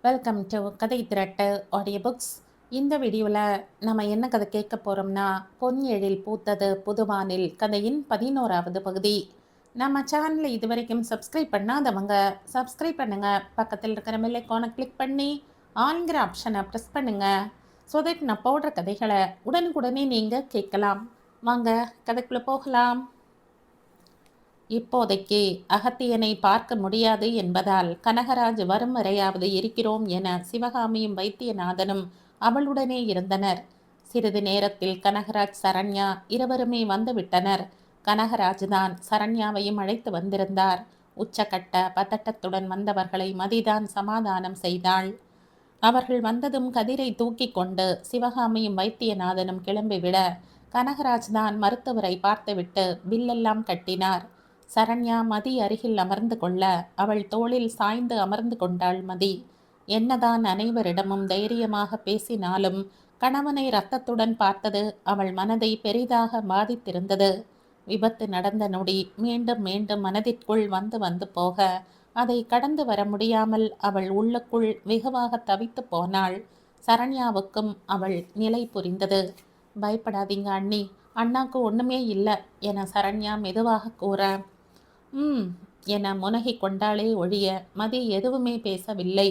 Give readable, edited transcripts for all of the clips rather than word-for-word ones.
Welcome to கதை திரட்டு audio books. இந்த வீடியோவில் நம்ம என்ன கதை கேட்க போகிறோம்னா, பொன் எழில் பூத்தது புதுவானில் கதையின் 11வது பகுதி. நம்ம சேனலை இது வரைக்கும் சப்ஸ்கிரைப் பண்ணாதவங்க சப்ஸ்கிரைப் பண்ணுங்கள். பக்கத்தில் இருக்கிற பெல் ஐகானை கிளிக் பண்ணி ஆன்கிற ஆப்ஷனை ப்ரெஸ் பண்ணுங்கள். ஸோ தட் நான் போடுற கதைகளை உடனுக்குடனே நீங்கள் கேட்கலாம். வாங்க கதைக்குள்ளே போகலாம். இப்போதைக்கு அகத்தியனை பார்க்க முடியாது என்பதால் கனகராஜ் வரும் வரையாவது இருக்கிறோம் என சிவகாமியும் வைத்தியநாதனும் அவளுடனே இருந்தனர். சிறிது நேரத்தில் கனகராஜ் சரண்யா இருவருமே வந்துவிட்டனர். கனகராஜ் தான் சரண்யாவையும் அழைத்து வந்திருந்தார். உச்சக்கட்ட பதட்டத்துடன் வந்தவர்களை மதிதான் சமாதானம் செய்தாள். அவர்கள் வந்ததும் கதிரை தூக்கி கொண்டு சிவகாமியும் வைத்தியநாதனும் கிளம்பிவிட கனகராஜ் தான் மருத்துவரை பார்த்துவிட்டு பில்லெல்லாம் கட்டினார். சரண்யா மதி அருகில் அமர்ந்து கொள்ள அவள் தோளில் சாய்ந்து அமர்ந்து கொண்டாள் மதி. என்னதான் அனைவரிடமும் தைரியமாக பேசினாலும் கணவனை இரத்தத்துடன் பார்த்தது அவள் மனதை பெரிதாக பாதித்திருந்தது. விபத்து நடந்த நொடி மீண்டும் மீண்டும் மனதிற்குள் வந்து வந்து போக அதை கடந்து வர முடியாமல் அவள் உள்ளுக்குள் வெகுவாக தவித்து போனாள். சரண்யாவுக்கும் அவள் நிலை புரிந்தது. பயப்படாதீங்க அண்ணி, அண்ணாக்கு ஒண்ணுமே இல்லை என சரண்யா மெதுவாக கூற என முனகி கொண்டாளே ஒழிய மதி எதுவுமே பேசவில்லை.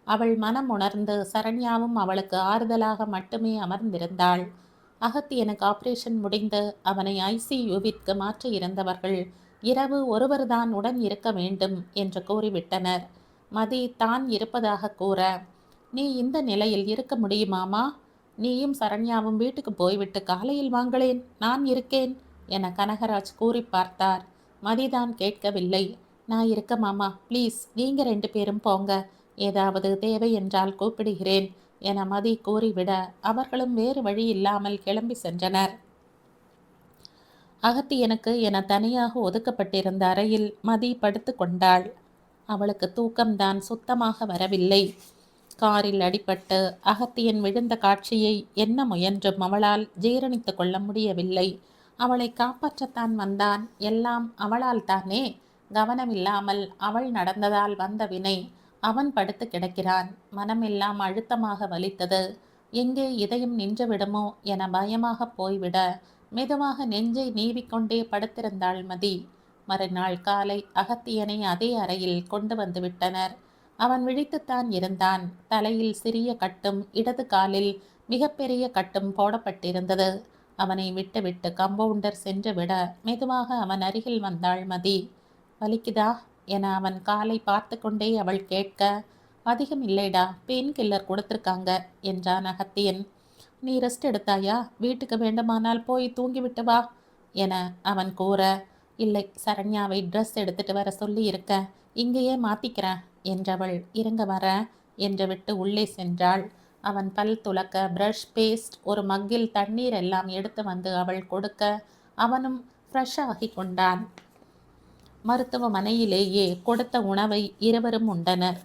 அவள் மனம் உணர்ந்து சரண்யாவும் அவளுக்கு ஆறுதலாக மட்டுமே அமர்ந்திருந்தாள். அகத்தியனுக்கு ஆபரேஷன் முடிந்து அவனை ஐசியூவிற்கு மாற்றி இருந்தவர்கள் இரவு ஒருவர்தான் உடன் இருக்க வேண்டும் என்று கூறிவிட்டனர். மதி தான் இருப்பதாக கூற, நீ இந்த நிலையில் இருக்க முடியுமாமா? நீயும் சரண்யாவும் வீட்டுக்கு போய்விட்டு காலையில் வாங்களேன், நான் இருக்கேன் என கனகராஜ் கூறி பார்த்தார். மதிதான் கேட்கவில்லை. நான் இருக்க மாமா, ப்ளீஸ் நீங்க 2 பேரும் போங்க, ஏதாவது தேவை என்றால் கூப்பிடுகிறேன் என மதி கூறிவிட அவர்களும் வேறு வழி இல்லாமல் கிளம்பி சென்றனர். அகத்தியனுக்கு என தனியாக ஒதுக்கப்பட்டிருந்த அறையில் மதி படுத்து கொண்டாள். அவளுக்கு தூக்கம்தான் சுத்தமாக வரவில்லை. காரில் அடிபட்டு அகத்தியன் விழுந்த காட்சியை என்ன முயன்றும் அவளால் ஜீரணித்து கொள்ள முடியவில்லை. அவளை காப்பாற்றத்தான் வந்தான், எல்லாம் அவளால் தானே. கவனமில்லாமல் அவள் நடந்ததால் வந்த வினை. அவன் படுத்து கிடக்கிறான். மனமெல்லாம் அழுத்தமாக வலித்தது. எங்கே இதயம் நின்று விடுமோ என பயமாக போய்விட மெதுவாக நெஞ்சை நீவிக்கொண்டே படுத்திருந்தாள் மதி. மறுநாள் காலை அகத்தியனை அதே அறையில் கொண்டு வந்து விட்டனர். அவன் விழித்துத்தான் இருந்தான். தலையில் சிறிய கட்டும் இடது காலில் மிகப்பெரிய கட்டும் போடப்பட்டிருந்தது. அவனை விட்டுவிட்டு கம்பவுண்டர் சென்று விட மெதுவாக அவன் அருகில் வந்தாள் மதி. வலிக்குதா என அவன் காலை பார்த்து கொண்டே அவள் கேட்க, அதிகம் இல்லைடா, பெயின் கில்லர் கொடுத்துருக்காங்க என்றான் அகத்தியன். நீ ரெஸ்ட் எடுத்தாயா? வீட்டுக்கு வேண்டுமானால் போய் தூங்கிவிட்டு வா என அவன் கூற, இல்லை, சரண்யாவை ட்ரெஸ் எடுத்துட்டு வர சொல்லி இருக்க, இங்கேயே மாத்திக்கிறேன் என்றவள் இறங்க வர என்று விட்டு உள்ளே சென்றாள். அவன் பல் துலக்க பிரஷ், பேஸ்ட், ஒரு மக்கில் தண்ணீர் எல்லாம் எடுத்து வந்து அவள் கொடுக்க அவனும் ஃப்ரெஷ் ஆகி கொண்டான். மருத்துவமனையிலேயே கொடுத்த உணவை இருவரும் உண்டனர்.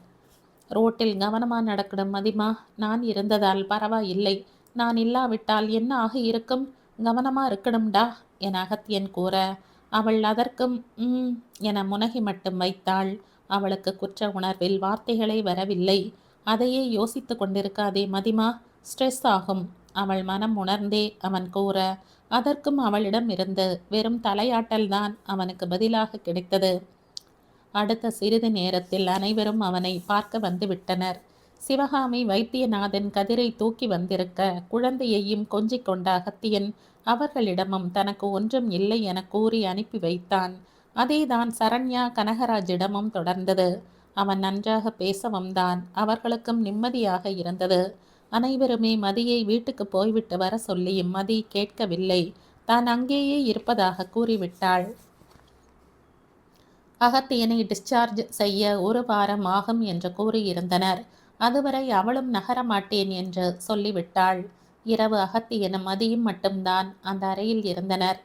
ரோட்டில் கவனமாக நடக்கணும் மதிமா, நான் இருந்ததால் பரவாயில்லை, நான் இல்லாவிட்டால் என்ன ஆக இருக்கும், கவனமாக இருக்கணும்டா என அகத்தியன் கூற அவள் அதற்கும் என முனகி மட்டும் வைத்தாள். அவளுக்கு குற்ற உணர்வில் வார்த்தைகளே வரவில்லை. அதையே யோசித்து கொண்டிருக்காதே மதிமா, ஸ்ட்ரெஸ் ஆகும் அவள் மனம் உணர்ந்தே அவன் கூற அதற்கும் அவளிடம் இருந்து வெறும் தலையாட்டல்தான் அவனுக்கு பதிலாக கிடைத்தது. அடுத்த சிறிது நேரத்தில் அனைவரும் அவனை பார்க்க வந்து விட்டனர். சிவகாமி வைத்தியநாதன் கதிரை தூக்கி வந்திருக்க குழந்தையையும் கொஞ்சிக் கொண்ட அகத்தியன் அவர்களிடமும் தனக்கு ஒன்றும் இல்லை என கூறி அனுப்பி வைத்தான். அதேதான் சரண்யா கனகராஜிடமும் தொடர்ந்தது. அவன் நன்றாக பேசவும் தான் அவர்களுக்கும் நிம்மதியாக இருந்தது. அனைவருமே மதியை வீட்டுக்கு போய்விட்டு வர சொல்லியும் மதி கேட்கவில்லை. தான் அங்கேயே இருப்பதாக கூறிவிட்டாள். அகத்தியனை டிஸ்சார்ஜ் செய்ய 1 வாரம் ஆகும் என்று கூறியிருந்தனர். அதுவரை அவளும் நகரமாட்டேன் என்று சொல்லிவிட்டாள். இரவு அகத்தியனும் மதியும் மட்டும்தான் அந்த அறையில் இருந்தனர்.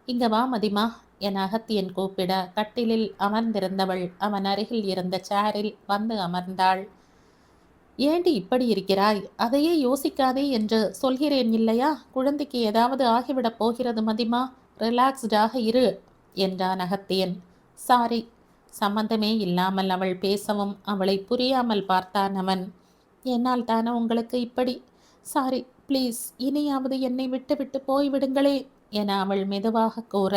இங்க வா மதிமா என அகத்தியன் கூப்பிட கட்டிலில் அமர்ந்திருந்தவள் அவன் அருகில் இருந்த சேரில் வந்து அமர்ந்தாள். ஏண்டி இப்படி இருக்கிறாய்? அதையே யோசிக்காதே என்று சொல்கிறேன் இல்லையா? குழந்தைக்கு ஏதாவது ஆகிவிடப் போகிறது மதிமா, ரிலாக்ஸ்டாக இரு என்றான் அகத்தியன். சாரி. சம்மந்தமே இல்லாமல் அவள் பேசவும் அவளை புரியாமல் பார்த்தான் அவன். என்னால் தானே உங்களுக்கு இப்படி. சாரி, ப்ளீஸ், இனியாவது என்னை விட்டு போய்விடுங்களே என அவள் மெதுவாக கூற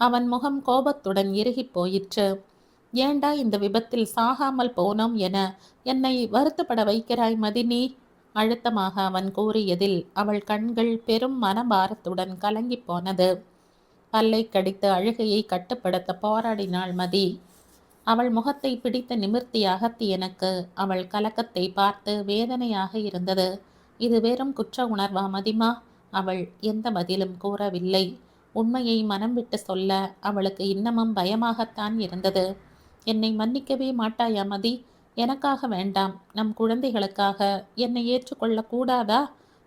அவன் முகம் கோபத்துடன் இறுகி போயிற்று. ஏண்டா இந்த விபத்தில் சாகாமல் போனோம் என என்னை வருத்தப்பட வைக்கிறாய் மதினி? அழுத்தமாக அவன் கூறியதில் அவள் கண்கள் பெரும் மனபாரத்துடன் கலங்கி போனது. பல்லை கடித்து அழுகையை கட்டுப்படுத்த போராடினாள் மதி. அவள் முகத்தை பிடித்து நிமிர்த்திய அகத்தியனுக்கு அவள் கலக்கத்தை பார்த்து வேதனையாக இருந்தது. இது வெறும் குற்ற உணர்வா மதிமா? அவள் எந்த பதிலும் கூறவில்லை. உண்மையை மனம் விட்டு சொல்ல அவளுக்கு இன்னமும் பயமாகத்தான் இருந்தது. என்னை மன்னிக்கவே மாட்டாயா மதி? எனக்காக வேண்டாம், நம் குழந்தைகளுக்காக என்னை ஏற்றுக்கொள்ள கூடாதா?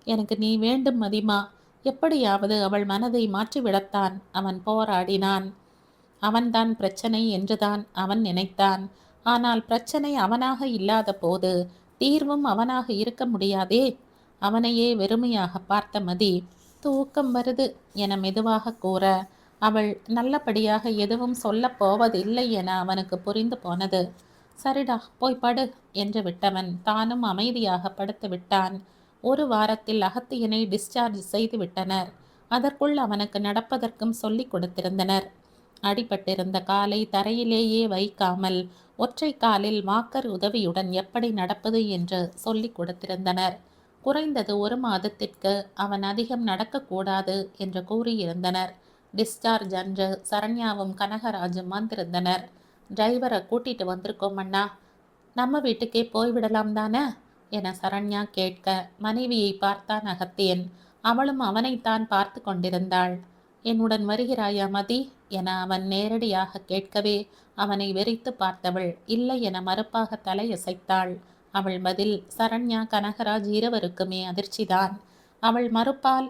எனக்கு நீ வேண்டும் மதிமா. எப்படியாவது அவள் மனதை மாற்றிவிடத்தான் அவன் போராடினான். அவன்தான் பிரச்சனை என்றுதான் அவன் நினைத்தான். ஆனால் பிரச்சனை அவனாக இல்லாத போது தீர்வும் அவனாக இருக்க முடியாதே. அவனையே வெறுமையாக பார்த்த மதி, தூக்கம் வருது என மெதுவாக கூற அவள் நல்லபடியாக எதுவும் சொல்லப் போவதில்லை என அவனுக்கு புரிந்து போனது. சரிடா, போய் படு என்று விட்டவன் தானும் அமைதியாக படுத்து விட்டான். ஒரு வாரத்தில் அகத்தியனை டிஸ்சார்ஜ் செய்து விட்டனர். அதற்குள் அவனுக்கு நடப்பதற்கும் சொல்லி கொடுத்திருந்தனர். அடிபட்டிருந்த காலை தரையிலேயே வைக்காமல் ஒற்றை காலில் வாக்கர் உதவியுடன் எப்படி நடப்பது என்று சொல்லி கொடுத்திருந்தனர். குறைந்தது 1 மாதத்திற்கு அவன் அதிகம் நடக்கக்கூடாது என்று கூறியிருந்தனர். டிஸ்சார்ஜ் அன்று சரண்யாவும் கனகராஜும் வந்திருந்தனர். டிரைவரை கூட்டிட்டு வந்திருக்கோம் அண்ணா, நம்ம வீட்டுக்கே போய்விடலாம் தானே என சரண்யா கேட்க மனைவியை பார்த்தான் அகத்தியன். அவளும் அவனைத்தான் பார்த்து கொண்டிருந்தாள். என்னுடன் வருகிறாயா மதி என அவன் நேரடியாக கேட்கவே அவனை வெறித்து பார்த்தவள் இல்லை என மறுப்பாக தலையசைத்தாள். அவள் பதில் சரண்யா கனகராஜ் இருவருக்குமே அதிர்ச்சிதான். அவள் மறுப்பாள்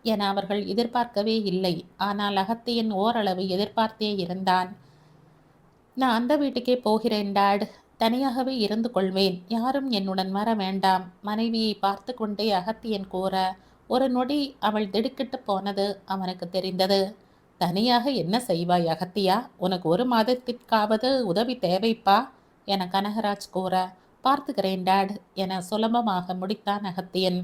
என அவர்கள் எதிர்பார்க்கவே இல்லை. ஆனால் அகத்தியன் ஓரளவு எதிர்பார்த்தே இருந்தான். நான் அந்த வீட்டுக்கே போகிறேன் டாட், தனியாகவே இருந்து கொள்வேன், யாரும் என்னுடன் வர வேண்டாம் மனைவியை பார்த்து கொண்டே அகத்தியன் கூற ஒரு நொடி அவள் திடுக்கிட்டு போனது அவனுக்கு தெரிந்தது. தனியாக என்ன செய்வாய் அகத்தியா? உனக்கு 1 மாதத்திற்காவது உதவி தேவைப்பா என கனகராஜ் கூற பார்த்துக்கிறேன் டாட் என சுலபமாக முடித்தான் அகத்தியன்.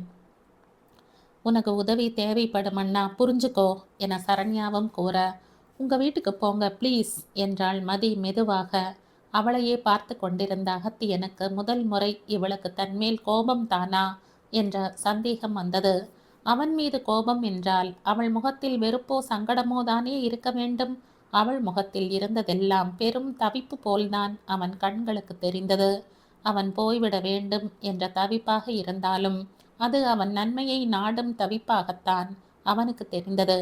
உனக்கு உதவி தேவைப்படும் அண்ணா, புரிஞ்சுக்கோ என சரண்யாவும் கூற உங்க வீட்டுக்கு போங்க ப்ளீஸ் என்றாள் மதி மெதுவாக. அவளையே பார்த்து கொண்டிருந்த அகத்தியனுக்கு முதல் முறை இவளுக்கு தன்மேல் கோபம் தானா என்ற சந்தேகம் வந்தது. அவன் மீது கோபம் என்றால் அவள் முகத்தில் வெறுப்போ சங்கடமோ தானே இருக்க வேண்டும். அவள் முகத்தில் இருந்ததெல்லாம் பெரும் தவிப்பு போல்தான் அவன் கண்களுக்கு தெரிந்தது. அவன் போய்விட வேண்டும் என்ற தவிப்பாக இருந்தாலும் அது அவன் நன்மையை நாடும் தவிப்பாகத்தான் அவனுக்கு தெரிந்தது.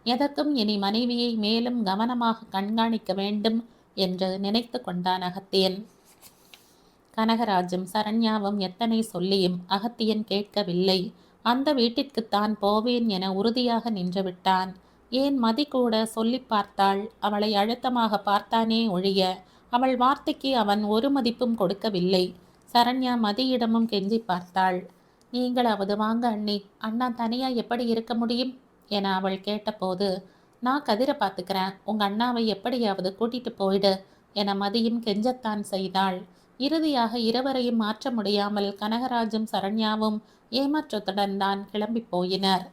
எதற்கும் இனி மனைவியை மேலும் கவனமாக கண்காணிக்க வேண்டும் என்று நினைத்து கொண்டான் அகத்தியன். கனகராஜும் சரண்யாவும் எத்தனை சொல்லியும் அகத்தியன் கேட்கவில்லை. அந்த வீட்டிற்குத்தான் போவேன் என உறுதியாக நின்றுவிட்டான். ஏன் மதி கூட சொல்லி பார்த்தாள். அவளை அழுத்தமாக பார்த்தானே ஒழிய அவள் வார்த்தைக்கு அவன் ஒரு மதிப்பும் கொடுக்கவில்லை. சரண்யா மதியிடமும் கெஞ்சி பார்த்தாள். நீங்களாவது வாங்க அண்ணி, அண்ணா தனியா எப்படி இருக்க முடியும் என அவள் கேட்டபோது, நான் கதிரை பார்த்துக்கிறேன், உங்க அண்ணாவை எப்படியாவது கூட்டிட்டு போயிடு என மதியும் கெஞ்சத்தான் செய்தாள். இறுதியாக இருவரையும் மாற்ற முடியாமல் கனகராஜும் சரண்யாவும் ஏமாற்றத்துடன் தான் கிளம்பி போயினர்.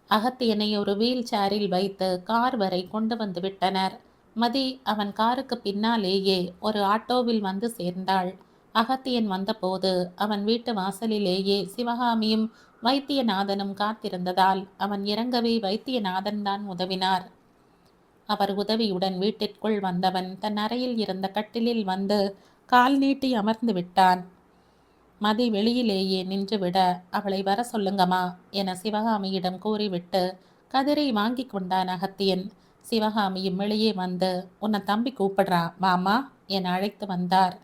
அகத்தியனை ஒரு வீல் சேரில் வைத்து கார் வரை கொண்டு வந்து விட்டனர். மதி அவன் காருக்கு பின்னாலேயே ஒரு ஆட்டோவில் வந்து சேர்ந்தாள். அகத்தியன் வந்தபோது அவன் வீட்டு வாசலிலேயே சிவகாமியும் வைத்தியநாதனும் காத்திருந்ததால் அவன் இறங்கவே வைத்தியநாதன் தான் உதவினார். அவர் உதவியுடன் வீட்டிற்குள் வந்தவன் தன் அறையில் இருந்த கட்டிலில் வந்து கால் நீட்டி அமர்ந்து விட்டான். மதி வெளியிலேயே நின்றுவிட அவளை வர சொல்லுங்கம்மா என சிவகாமியிடம் கூறிவிட்டு கதிரை வாங்கி கொண்டான் அகத்தியன். சிவகாமியும் வெளியே வந்து உன்னை தம்பி கூப்பிடுறா வாமா என அழைத்து வந்தார்.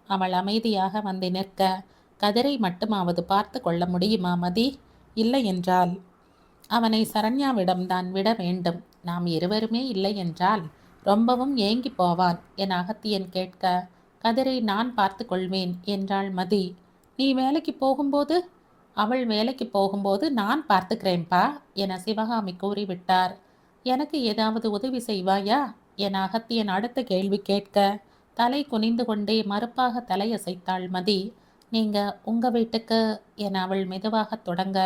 அவள் அமைதியாக வந்து நிற்க, கதிரை மட்டுமாவது பார்த்து கொள்ள முடியுமா மதி? இல்லை என்றால் அவனை சரண்யாவிடம்தான் விட வேண்டும். நாம் இருவருமே இல்லை என்றால் ரொம்பவும் ஏங்கி போவான் என அகத்தியன் கேட்க, கதிரை நான் பார்த்து கொள்வேன் என்றாள் மதி. நீ வேலைக்கு போகும்போது? அவள் வேலைக்கு போகும்போது நான் பார்த்துக்கிறேன்பா என சிவகாமி கூறிவிட்டார். எனக்கு ஏதாவது உதவி செய்வாயா என அகத்தியன் அடுத்த கேள்வி கேட்க தலை குனிந்து கொண்டே மறுப்பாக தலையசைத்தாள் மதி. நீங்க உங்க வீட்டுக்கு என அவள் மெதுவாக தொடங்க,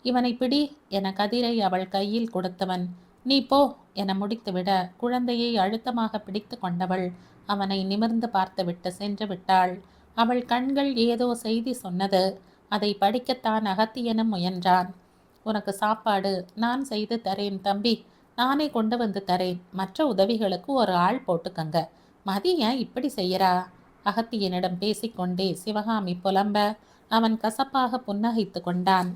இவனை பிடி என கதிரை அவள் கையில் கொடுத்தவன் நீ போ என முடித்துவிட குழந்தையை அழுத்தமாக பிடித்து கொண்டவள் அவனை நிமிர்ந்து பார்த்துவிட்டு சென்று விட்டாள். அவள் கண்கள் ஏதோ செய்தி சொன்னது. அதை படிக்கத்தான் அகத்தியனும் முயன்றான். உனக்கு சாப்பாடு நான் செய்து தரேன் தம்பி, நானே கொண்டு வந்து தரேன். மற்ற உதவிகளுக்கு ஒரு ஆள் போட்டுக்கங்க. மதி ஏன் இப்படி செய்யறா? அகத்தியனிடம் பேசிக்கொண்டே சிவகாமி புலம்ப அவன் கசப்பாக புன்னகைத்து கொண்டான்.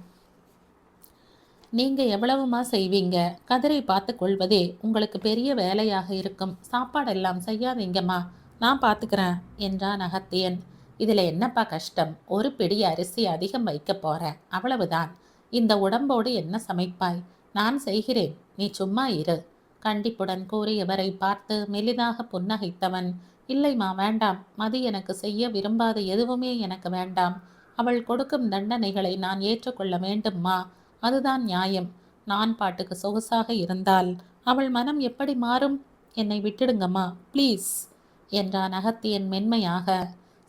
நீங்க எவ்வளவுமா செய்வீங்க? கதிரை பார்த்து கொள்வதே உங்களுக்கு பெரிய வேலையாக இருக்கும். சாப்பாடெல்லாம் செய்யாதீங்கம்மா, நான் பார்த்துக்கிறேன் என்றான் அகத்தியன். இதுல என்னப்பா கஷ்டம்? ஒரு பிடி அரிசி அதிகம் வைக்க போறேன், அவ்வளவுதான். இந்த உடம்போடு என்ன சமைப்பாய்? நான் செய்கிறேன், நீ சும்மா இரு கண்டிப்புடன் கூறியவரை பார்த்து மெலிதாக புன்னகைத்தவன் இல்லைம்மா வேண்டாம், மதி எனக்கு செய்ய விரும்பாத எதுவுமே எனக்கு வேண்டாம். அவள் கொடுக்கும் தண்டனைகளை நான் ஏற்றுக்கொள்ள வேண்டும்மா, அதுதான் நியாயம். நான் பாட்டுக்கு சொகுசாக இருந்தால் அவள் மனம் எப்படி மாறும்? என்னை விட்டுடுங்கம்மா ப்ளீஸ் என்றான் அகத்தியன் மென்மையாக.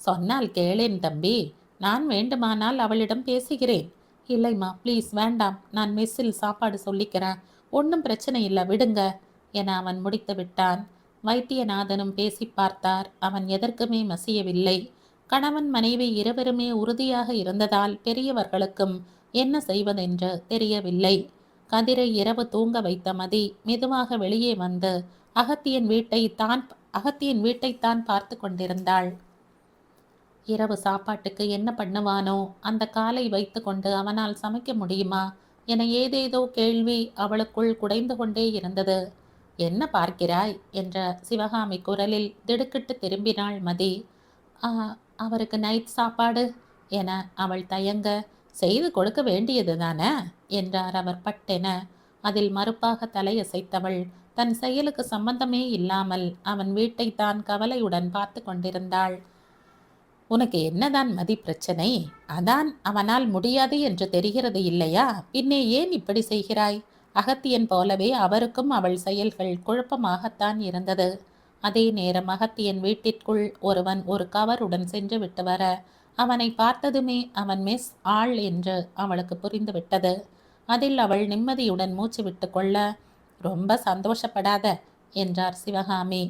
சொன்னால் கேளேன் தம்பி, நான் வேண்டுமானால் அவளிடம் பேசுகிறேன். இல்லைம்மா ப்ளீஸ் வேண்டாம், நான் மெஸ்ஸில் சாப்பாடு சொல்லிக்கிறேன், ஒன்றும் பிரச்சனை இல்லை விடுங்க என அவன் முடித்து விட்டான். வைத்தியநாதனும் பேசி பார்த்தார். அவன் எதற்குமே மசியவில்லை. கணவன் மனைவி இருவருமே உறுதியாக இருந்ததால் பெரியவர்களுக்கும் என்ன செய்வதென்று தெரியவில்லை. கதிரை இரவு தூங்க வைத்த மதி மெதுவாக வெளியே வந்து அகத்தியன் வீட்டைத்தான் பார்த்து கொண்டிருந்தாள். இரவு சாப்பாட்டுக்கு என்ன பண்ணுவானோ? அந்த காலை வைத்து கொண்டு அவனால் சமைக்க முடியுமா என ஏதேதோ கேள்வி அவளுக்குள் குடைந்து கொண்டே இருந்தது. என்ன பார்க்கிறாய் என்ற சிவகாமி குரலில் திடுக்கிட்டு திரும்பினாள் மதி. அவருக்கு நைட் சாப்பாடு என அவள் தயங்க, செய்து கொடுக்க வேண்டியது தானே என்றார் அவர் பட்டென. அதில் மறுப்பாக தலையசைத்தவள் தன் செயலுக்கு சம்பந்தமே இல்லாமல் அவன் வீட்டை தான் கவலையுடன் பார்த்து கொண்டிருந்தாள். உனக்கு என்னதான் மதி பிரச்சனை? அதான் அவனால் முடியாது என்று தெரிகிறது இல்லையா? பின்னே ஏன் இப்படி செய்கிறாய்? அகத்தியன் போலவே அவருக்கும் அவள் செயல்கள் குழப்பமாகத்தான் இருந்தது. அதே நேரம் அகத்தியன் வீட்டிற்குள் ஒருவன் ஒரு கவருடன் சென்று விட்டு வர அவனை பார்த்ததுமே அவன் மிஸ் ஆள் என்று அவளுக்கு புரிந்துவிட்டது. அதில் அவள் நிம்மதியுடன் மூச்சு விட்டு கொள்ள, ரொம்ப சந்தோஷப்படாத என்றார் சிவகாமி.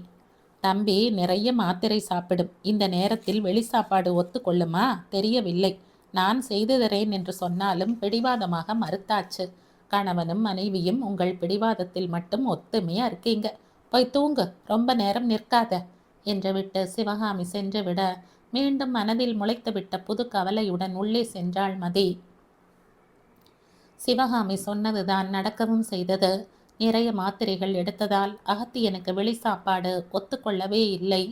தம்பி நிறைய மாத்திரை சாப்பிடும். இந்த நேரத்தில் வெளி சாப்பாடு ஒத்துக்கொள்ளுமா தெரியவில்லை. நான் செய்து தரேன் என்று சொன்னாலும் பிடிவாதமாக மறுத்தாச்சு. கணவனும் மனைவியும் உங்கள் பிடிவாதத்தில் மட்டும் ஒத்துமையா இருக்கீங்க. போய் தூங்கு, ரொம்ப நேரம் நிற்காத என்று விட்டு சிவகாமி சென்று விட மீண்டும் மனதில் முளைத்துவிட்ட புது கவலையுடன் உள்ளே சென்றாள் மதி. சிவகாமி சொன்னதுதான் நடக்கவும் செய்தது. நிறைய மாத்திரைகள் எடுத்ததால் அகத்தியனுக்கு வெளி சாப்பாடு ஒத்துக்கொள்ளவே இல்லை.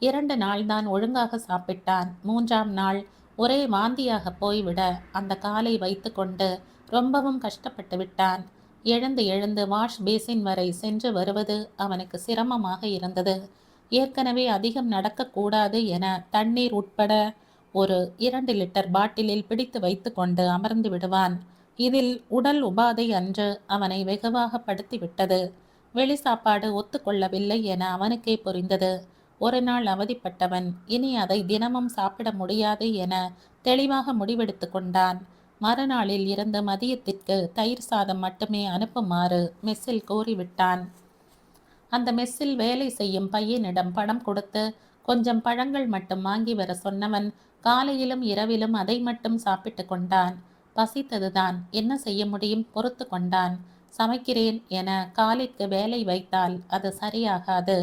2 நாள்தான் ஒழுங்காக சாப்பிட்டான். 3ஆம் நாள் ஒரே வாந்தியாக போய்விட அந்த காலை வைத்து கொண்டு ரொம்பவும் கஷ்டப்பட்டு விட்டான். எழுந்து எழுந்து வாஷ் பேசின் வரை சென்று வருவது அவனுக்கு சிரமமாக இருந்தது. ஏற்கனவே அதிகம் நடக்கக்கூடாது என தண்ணீர் உட்பட ஒரு 2 லிட்டர் பாட்டிலில் பிடித்து வைத்து கொண்டு அமர்ந்து விடுவான். இதில் உடல் உபாதை அன்று அவனை வெகுவாக படுத்திவிட்டது. வெளி சாப்பாடு ஒத்துக்கொள்ளவில்லை என அவனுக்கே புரிந்தது. ஒரு நாள் அவதிப்பட்டவன் இனி அதை தினமும் சாப்பிட முடியாது என தெளிவாக முடிவெடுத்து கொண்டான். மறுநாளில் இருந்து மதியத்திற்கு தயிர் சாதம் மட்டுமே அனுப்புமாறு மெஸ்ஸில் கூறிவிட்டான். அந்த மெஸ்ஸில் வேலை செய்யும் பையனிடம் பணம் கொடுத்து கொஞ்சம் பழங்கள் மட்டும் வாங்கி வர சொன்னவன் காலையிலும் இரவிலும் அதை மட்டும் சாப்பிட்டு கொண்டான். பசித்ததுதான், என்ன செய்ய முடியும், பொறுத்து கொண்டான். சமைக்கிறேன் என காலிற்கு வேலை வைத்தால் அது சரியாகாது.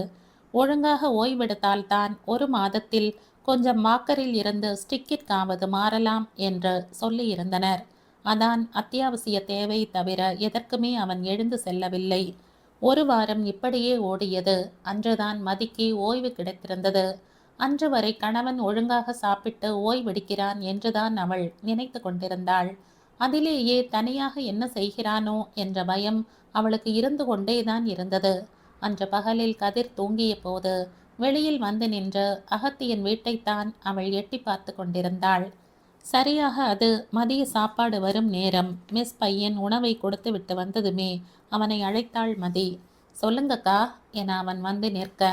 ஒழுங்காக ஓய்வெடுத்தால் தான் 1 மாதத்தில் கொஞ்சம் வாக்கரில் இருந்து ஸ்டிக்கிற்காவது மாறலாம் என்று சொல்லியிருந்தனர். அதான் அத்தியாவசிய தேவை தவிர எதற்குமே அவன் எழுந்து செல்லவில்லை. 1 வாரம் இப்படியே ஓடியது. அன்றுதான் மதிக்கு ஓய்வு கிடைத்திருந்தது. அன்று வரை கணவன் ஒழுங்காக சாப்பிட்டு ஓய்வெடுக்கிறான் என்றுதான் அவள் நினைத்து கொண்டிருந்தாள். அதிலேயே தனியாக என்ன செய்கிறானோ என்ற பயம் அவளுக்கு இருந்து கொண்டேதான் இருந்தது. அன்று பகலில் கதிர் தூங்கிய போது வெளியில் வந்து நின்று அகத்தியன் வீட்டைத்தான் அவள் எட்டி பார்த்து கொண்டிருந்தாள். சரியாக அது மதிய சாப்பாடு வரும் நேரம். மிஸ் பையன் உணவை கொடுத்து விட்டு வந்ததுமே அவனை அழைத்தாள் மதி. சொல்லுங்கக்கா என அவன் வந்து நிற்க,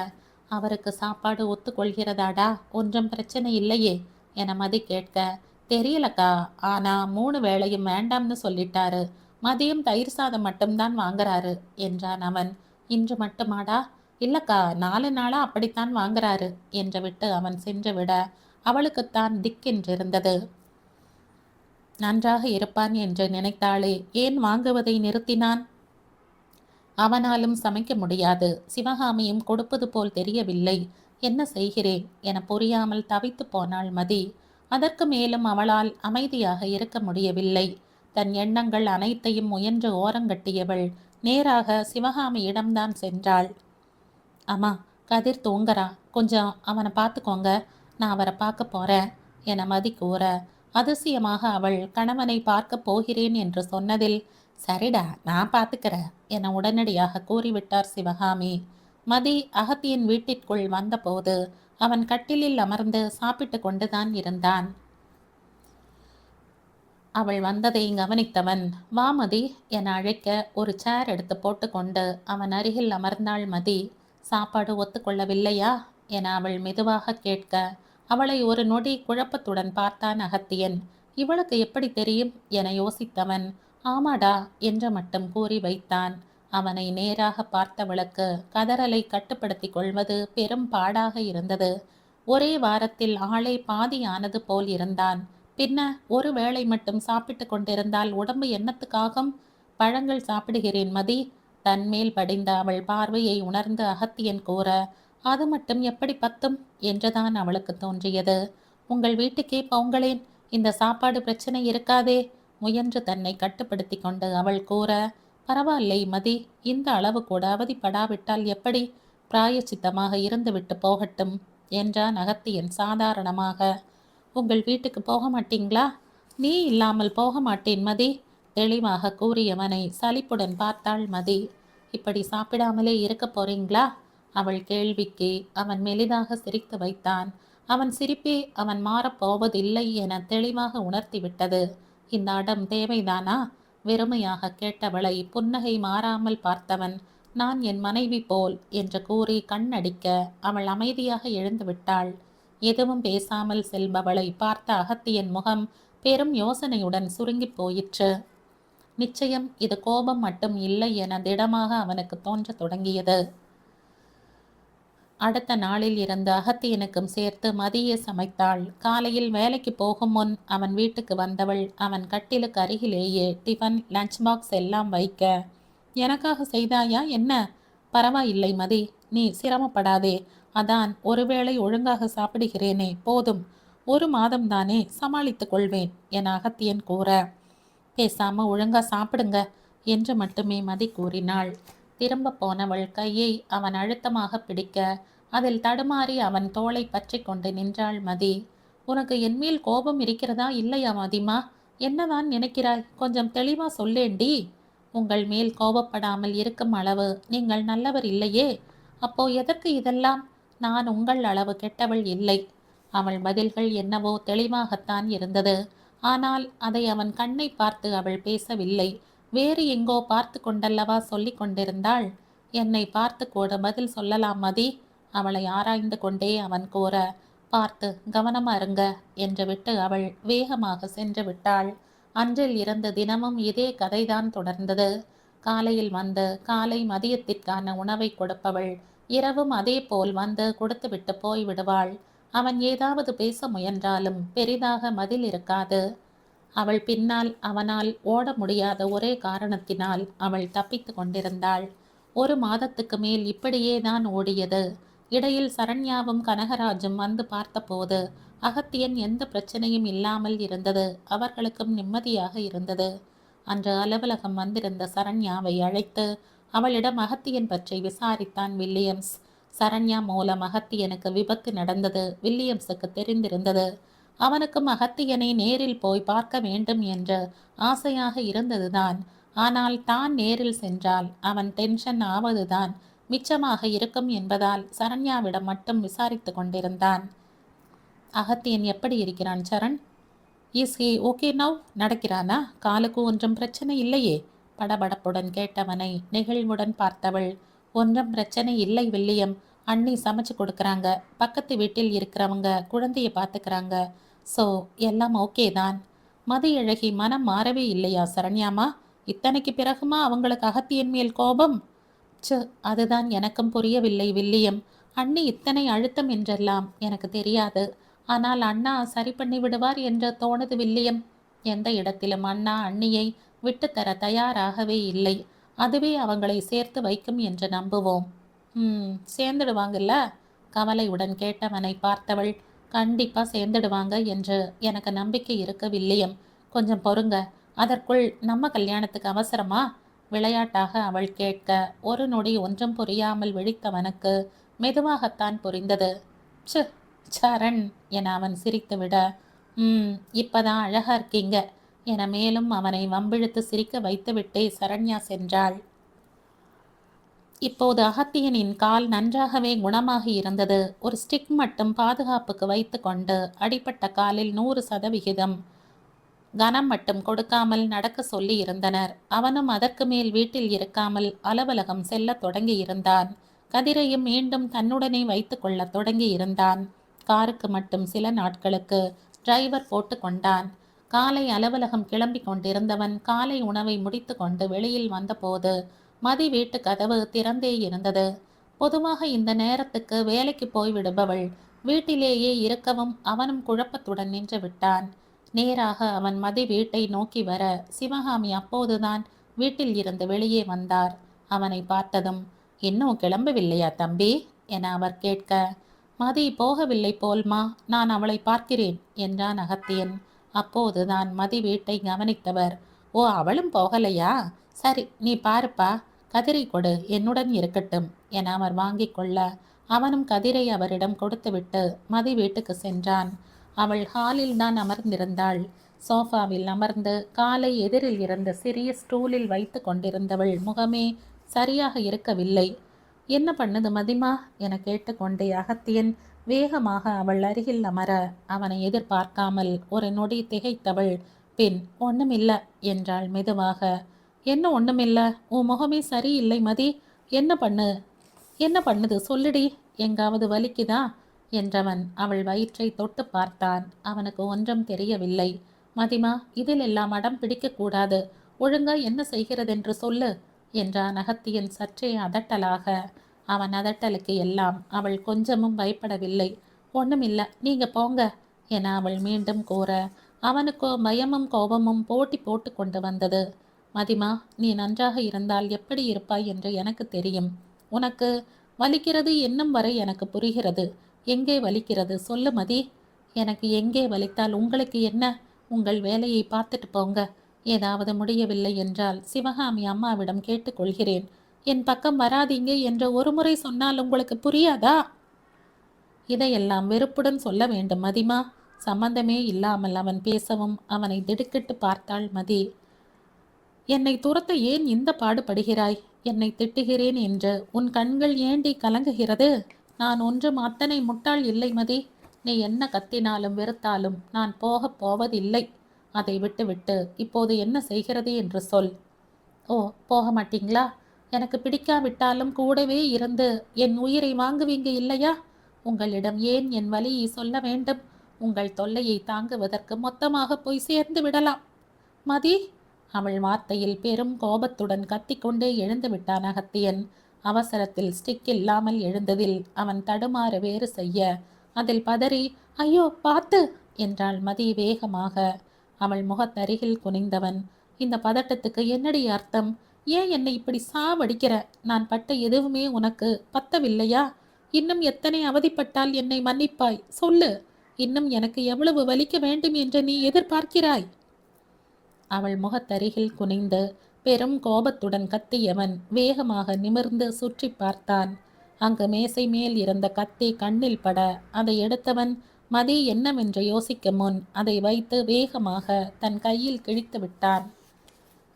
அவருக்கு சாப்பாடு ஒத்துக்கொள்கிறதாடா? ஒன்றும் பிரச்சனை இல்லையே என மதி கேட்க, தெரியலக்கா, ஆனா 3 வேளையும் வேண்டாம்னு சொல்லிட்டாரு. மதியம் தயிர் சாதம் மட்டும்தான் வாங்குறாரு என்றான் அவன். இன்று மட்டுமாடா? இல்லக்கா, 4 நாளா அப்படித்தான் வாங்குறாரு என்று விட்டு அவன் சென்று விட அவளுக்குத்தான் திக்கென்றிருந்தது. நன்றாக இருப்பான் என்று நினைத்தாளே, ஏன் வாங்குவதை நிறுத்தினான்? அவனாலும் சமைக்க முடியாது. சிவகாமியும் கொடுப்பது போல் தெரியவில்லை. என்ன செய்கிறேன் என புரியாமல் தவித்து போனாள் மதி. அதற்கு மேலும் அவளால் அமைதியாக இருக்க முடியவில்லை. தன் எண்ணங்கள் அனைத்தையும் முயன்று ஓரங்கட்டியவள் நேராக சிவகாமியிடம்தான் சென்றாள். அம்மா, கதிர் தூங்குறா, கொஞ்சம் அவனை பார்த்துக்கோங்க, நான் அவரை பார்க்க போறேன் என மதி கூற, அதிசயமாக அவள் கணவனை பார்க்க போகிறேன் என்று சொன்னதில், சரிடா நான் பார்த்துக்கிறேன் என உடனடியாக கூறிவிட்டார் சிவகாமி. மதி அகத்தியின் வீட்டிற்குள் வந்தபோது அவன் கட்டிலில் அமர்ந்து சாப்பிட்டு கொண்டுதான் இருந்தான். அவள் வந்ததை கவனித்தவன், வா மதி என அழைக்க ஒரு சேர் எடுத்து போட்டுக்கொண்டு அவன் அருகில் அமர்ந்தாள் மதி. சாப்பாடு ஒத்துக்கொள்ளவில்லையா என அவள் மெதுவாக கேட்க, அவளை ஒரு நொடி குழப்பத்துடன் பார்த்தான் அகத்தியன். இவளுக்கு எப்படி தெரியும் என யோசித்தவன், ஆமாடா என்று மட்டும் கூறி வைத்தான். அவனை நேராக பார்த்தவளுக்கு கதறலை கட்டுப்படுத்தி கொள்வது பெரும் பாடாக இருந்தது. ஒரே வாரத்தில் ஆளே பாதியானது போல் இருந்தான். பின்ன ஒரு வேளை மட்டும் சாப்பிட்டு கொண்டிருந்தால் உடம்பு என்னத்துக்காகும்? பழங்கள் சாப்பிடுகிறேன் மதி. தன்மேல் படிந்த அவள் பார்வையை உணர்ந்து அகத்தியன் கூற, அது மட்டும் எப்படி பத்தும் என்றுதான் அவளுக்கு தோன்றியது. உங்கள் வீட்டுக்கே போங்களேன், இந்த சாப்பாடு பிரச்சனை இருக்காதே முயன்று தன்னை கட்டுப்படுத்தி கொண்டு அவள் கூற, பரவாயில்லை மதி, இந்த அளவு கூட அவதிப்படாவிட்டால் எப்படி? பிராயச்சித்தமாக இருந்துவிட்டு போகட்டும் என்றான் அகத்தியன் சாதாரணமாக. உங்கள் வீட்டுக்கு போக மாட்டீங்களா? நீ இல்லாமல் போக மாட்டேன் மதி தெளிவாக கூறியவனை சலிப்புடன் பார்த்தாள் மதி. இப்படி சாப்பிடாமலே இருக்க போறீங்களா? அவள் கேள்விக்கு அவன் மெலிதாக சிரித்து வைத்தான். அவன் சிரிப்பே அவன் மாறப்போவதில்லை என தெளிவாக உணர்த்திவிட்டது. இந்த அடம் தேவைதானா? வெறுமையாக கேட்டவளை புன்னகை மாறாமல் பார்த்தவன், நான் என் மனைவி போல் என்று கூறி கண்ணடிக்க அவள் அமைதியாக எழுந்து விட்டாள். எதுவும் பேசாமல் செல்பவளை பார்த்த அகத்தியன் முகம் பெரும் யோசனையுடன் சுருங்கி போயிற்று. நிச்சயம் இது கோபம் மட்டும் இல்லை என திடமாக அவனுக்கு தோன்ற தொடங்கியது. அடுத்த நாளில் இருந்து அகத்தியனுக்கும் சேர்த்து மதியே சமைத்தாள். காலையில் வேலைக்கு போகும் முன் அவன் வீட்டுக்கு வந்தவள் அவன் கட்டிலுக்கு அருகிலேயே டிஃபன், லஞ்ச் பாக்ஸ் எல்லாம் வைக்க, எனக்காக செய்தாயா என்ன? பரவாயில்லை மதி, நீ சிரமப்படாதே, அதான் ஒருவேளை ஒழுங்காக சாப்பிடுகிறேனே, போதும், 1 மாதம்தானே, சமாளித்துக் கொள்வேன் என அகத்தியன் கூற, பேசாம ஒழுங்கா சாப்பிடுங்க என்று மட்டுமே மதி கூறினாள். திரும்ப போனவள் கையை அவன் அழுத்தமாக பிடிக்க அதில் தடுமாறி அவன் தோளை பற்றி கொண்டு நின்றாள் மதி. உனக்கு என்மேல் கோபம் இருக்கிறதா இல்லையா மதிமா? என்னதான் நினைக்கிறாய்? கொஞ்சம் தெளிவா சொல்லேண்டி. உங்கள் மேல் கோபப்படாமல் இருக்கும் அளவு நீங்கள் நல்லவர் இல்லையே, அப்போ எதற்கு இதெல்லாம்? நான் உங்கள் அளவு கெட்டவள் இல்லை. அவள் பதில்கள் என்னவோ தெளிவாகத்தான் இருந்தது. ஆனால் அதை அவன் கண்ணை பார்த்து அவள் பேசவில்லை. வேறு எங்கோ பார்த்து கொண்டல்லவா சொல்லி கொண்டிருந்தாள். என்னை பார்த்து கூட பதில் சொல்லலாம் மதி. அவளை ஆராய்ந்து கொண்டே அவன் கூற, பார்த்து கவனமா இருங்க என்று விட்டு அவள் வேகமாக சென்று விட்டாள். அன்றில் இருந்து தினமும் இதே கதைதான் தொடர்ந்தது. காலையில் வந்து காலை மதியத்திற்கான உணவை கொடுப்பவள் இரவும் அதே போல் வந்து கொடுத்துவிட்டு போய்விடுவாள். அவன் ஏதாவது பேச முயன்றாலும் பெரிதாக பதில் இருக்காது. அவள் பின்னால் அவனால் ஓட முடியாத ஒரே காரணத்தினால் அவள் தப்பித்து கொண்டிருந்தாள். 1 மாதத்துக்கு மேல் இப்படியே தான் ஓடியது. இடையில் சரண்யாவும் கனகராஜும் வந்து பார்த்தபோது அகத்தியன் எந்த பிரச்சனையும் இல்லாமல் இருந்தது. அவர்களுக்கும் நிம்மதியாக இருந்தது. அன்று அலுவலகம் வந்திருந்த சரண்யாவை அழைத்து அவளிடம் அகத்தியன் பற்றி விசாரித்தான் வில்லியம்ஸ். சரண்யா மூலம் அகத்தியனுக்கு விபத்து நடந்தது வில்லியம்ஸுக்கு தெரிந்திருந்தது. அவனுக்கும் அகத்தியனை நேரில் போய் பார்க்க வேண்டும் என்று ஆசையாக இருந்ததுதான். ஆனால் தான் நேரில் சென்றால் அவன் டென்ஷன் ஆவதுதான் மிச்சமாக இருக்கும் என்பதால் சரண்யாவிடம் மட்டும் விசாரித்து கொண்டிருந்தான். அகத்தியன் எப்படி இருக்கிறான் Saran? Is he okay now? நடக்கிறானா? காலுக்கு ஒன்றும் பிரச்சனை இல்லையே? படபடப்புடன் கேட்டவனை நெகிழ்வுடன் பார்த்தவள், ஒன்றும் பிரச்சனை இல்லை வில்லியம். அண்ணி சமைச்சு கொடுக்குறாங்க. பக்கத்து வீட்டில் இருக்கிறவங்க குழந்தைய பார்த்துக்கிறாங்க. ஸோ எல்லாம் ஓகே தான். மதியழகி மனம் மாறவே இல்லையா சரண்யாமா? இத்தனைக்கு பிறகுமா அவங்களுக்கு அகத்தியன் மேல் கோபம்? ச்சு, அதுதான் எனக்கும் புரியவில்லை வில்லியம். அண்ணி இத்தனை அழுத்தம் என்றெல்லாம் எனக்கு தெரியாது. ஆனால் அண்ணா சரி பண்ணி விடுவார் என்று தோணுது வில்லியம். எந்த இடத்திலும் அண்ணா அண்ணியை விட்டுத்தர தயாராகவே இல்லை. அதுவே அவங்களை சேர்த்து வைக்கும் என்று நம்புவோம். சேர்ந்துடுவாங்கல்ல? கவலையுடன் கேட்டவனை பார்த்தவள், கண்டிப்பா சேர்ந்துடுவாங்க என்று எனக்கு நம்பிக்கை இருக்கு வில்லியம். கொஞ்சம் பொறுங்க. அதற்குள் நம்ம கல்யாணத்துக்கு அவசரமா? விளையாட்டாக அவள் கேட்க ஒரு நொடி ஒன்றும் புரியாமல் விழித்தவனுக்கு மெதுவாகத்தான் புரிந்தது. ச்சு, சரண் என அவன் சிரித்துவிட, இப்பதான் அழகா இருக்கீங்க என மேலும் அவனை வம்பிழுத்து சிரிக்க வைத்துவிட்டே சரண்யா சென்றாள். இப்போது அகத்தியனின் கால் நன்றாகவே குணமாகி இருந்தது. ஒரு ஸ்டிக் மட்டும் பாதுகாப்புக்கு வைத்து கொண்டு அடிப்பட்ட காலில் 100% கனம் மட்டும் கொடுக்காமல் நடக்க சொல்லி இருந்தனர். அவனும் அதற்கு மேல் வீட்டில் இருக்காமல் அலுவலகம் செல்ல தொடங்கி இருந்தான். கதிரையும் மீண்டும் தன்னுடனே வைத்து கொள்ள தொடங்கி இருந்தான். காருக்கு மட்டும் சில நாட்களுக்கு டிரைவர் போட்டு கொண்டான். காலை அலுவலகம் கிளம்பி கொண்டிருந்தவன் காலை உணவை முடித்து கொண்டு வெளியில் வந்தபோது மதி வீட்டு கதவு திறந்தே இருந்தது. பொதுவாக இந்த நேரத்துக்கு வேலைக்கு போய்விடுபவள் வீட்டிலேயே இருக்கவும் அவனும் குழப்பத்துடன் நின்று விட்டான். நேராக அவன் மதி வீட்டை நோக்கி வர சிவகாமி அப்போதுதான் வீட்டில் இருந்து வெளியே வந்தார். அவனை பார்த்ததும், இன்னும் கிளம்பவில்லையா தம்பி என அவர் கேட்க, மதி போகவில்லை போல்மா, நான் அவளை பார்க்கிறேன் என்றான் அகத்தியன். அப்போதுதான் மதி வீட்டை கவனித்தவர், ஓ அவளும் போகலையா? சரி நீ பாருப்பா, கதிரை கொடு, என்னுடன் இருக்கட்டும் என அவர் வாங்கி கொள்ள அவனும் கதிரை அவரிடம் கொடுத்துவிட்டு மதி வீட்டுக்கு சென்றான். அவள் ஹாலில் தான் அமர்ந்திருந்தாள். சோஃபாவில் அமர்ந்து காலை எதிரில் இருந்த சிறிய ஸ்டூலில் வைத்து கொண்டிருந்தவள் முகமே சரியாக இருக்கவில்லை. என்ன பண்ணுது மதிமா என கேட்டுக்கொண்டே அகத்தியன் வேகமாக அவள் அருகில் அமர அவனை எதிர்பார்க்காமல் ஒரு நொடி திகைத்தவள் பின் ஒண்ணுமில்ல என்றாள் மெதுவாக. என்ன ஒண்ணுமில்ல? உன் முகமே சரியில்லை மதி. என்ன பண்ணுது சொல்லுடி, எங்காவது வலிக்குதா என்றவன் அவள் வயிற்றை தொட்டு பார்த்தான். அவனுக்கு ஒன்றும் தெரியவில்லை. மதிமா, இதில் எல்லாம் அடம் பிடிக்கக்கூடாது. ஒழுங்கா என்ன செய்கிறதென்று சொல்லு என்றான் அகத்தியன் சற்றே அதட்டலாக. அவன் அதட்டலுக்கு எல்லாம் அவள் கொஞ்சமும் பயப்படவில்லை. ஒண்ணுமில்ல, நீங்க போங்க என அவள் மீண்டும் கூற அவனுக்கோ பயமும் கோபமும் போட்டி போட்டு கொண்டு வந்தது. மதிமா, நீ நன்றாக இருந்தால் எப்படி இருப்பாய் என்று எனக்கு தெரியும். உனக்கு வலிக்கிறது என்னும் வரை எனக்கு புரிகிறது. எங்கே வலிக்கிறது சொல்லு மதி. எனக்கு எங்கே வலித்தால் உங்களுக்கு என்ன? உங்கள் வேலையை பார்த்துட்டு போங்க. ஏதாவது முடியவில்லை என்றால் சிவகாமி அம்மாவிடம் கேட்டுக்கொள்கிறேன். என் பக்கம் வராதீங்க என்று ஒரு முறை சொன்னால் உங்களுக்கு புரியாதா? இதையெல்லாம் வெறுப்புடன் சொல்ல வேண்டும் மதிமா. சம்பந்தமே இல்லாமல் அவன் பேசவும் அவனை திடுக்கிட்டு பார்த்தாள் மதி. என்னை துரத்த ஏன் இந்த பாடுபடுகிறாய்? என்னை திட்டுகிறேன் என்று உன் கண்கள் ஏண்டி கலங்குகிறது? நான் ஒன்றும் அத்தனை முட்டாள் இல்லை மதி. நீ என்ன கத்தினாலும் வெறுத்தாலும் நான் போகப் போவதில்லை. அதை விட்டுவிட்டு இப்போது என்ன செய்கிறது என்று சொல். ஓ, போக மாட்டீங்களா? எனக்கு பிடிக்காவிட்டாலும் கூடவே இருந்து என் உயிரை வாங்குவீங்க இல்லையா? உங்களிடம் ஏன் என் வலியை சொல்ல வேண்டும்? உங்கள் தொல்லையை தாங்குவதற்கு மொத்தமாக போய் சேர்ந்து விடலாம். மதி, அவள் வார்த்தையில் பெரும் கோபத்துடன் கத்திக்கொண்டே எழுந்து விட்டான் அகத்தியன். அவசரத்தில் ஸ்டிக் இல்லாமல் எழுந்ததில் அவன் தடுமாறு வேறு செய்ய அதில் பதறி, ஐயோ பார்த்து என்றாள் மதி வேகமாக. அவள் முகத்தருகில் குனிந்தவன், இந்த பதட்டத்துக்கு என்னடி அர்த்தம்? ஏன் என்னை இப்படி சாவடிக்கிற? நான் பட்ட எதுவுமே உனக்கு பத்தவில்லையா? இன்னும் எத்தனை அவதிப்பட்டால் என்னை மன்னிப்பாய் சொல்லு. இன்னும் எனக்கு எவ்வளவு வலிக்க வேண்டும் என்று நீ எதிர்பார்க்கிறாய்? அவள் முகத்தருகில் குனிந்து பெரும் கோபத்துடன் கத்தியவன் வேகமாக நிமிர்ந்து சுற்றி பார்த்தான். அங்கு மேசை மேல் இருந்த கத்தி கண்ணில் பட அதை எடுத்தவன் மதி என்னவென்று யோசிக்க முன் அதை வைத்து வேகமாக தன் கையில் கிழித்து விட்டான்.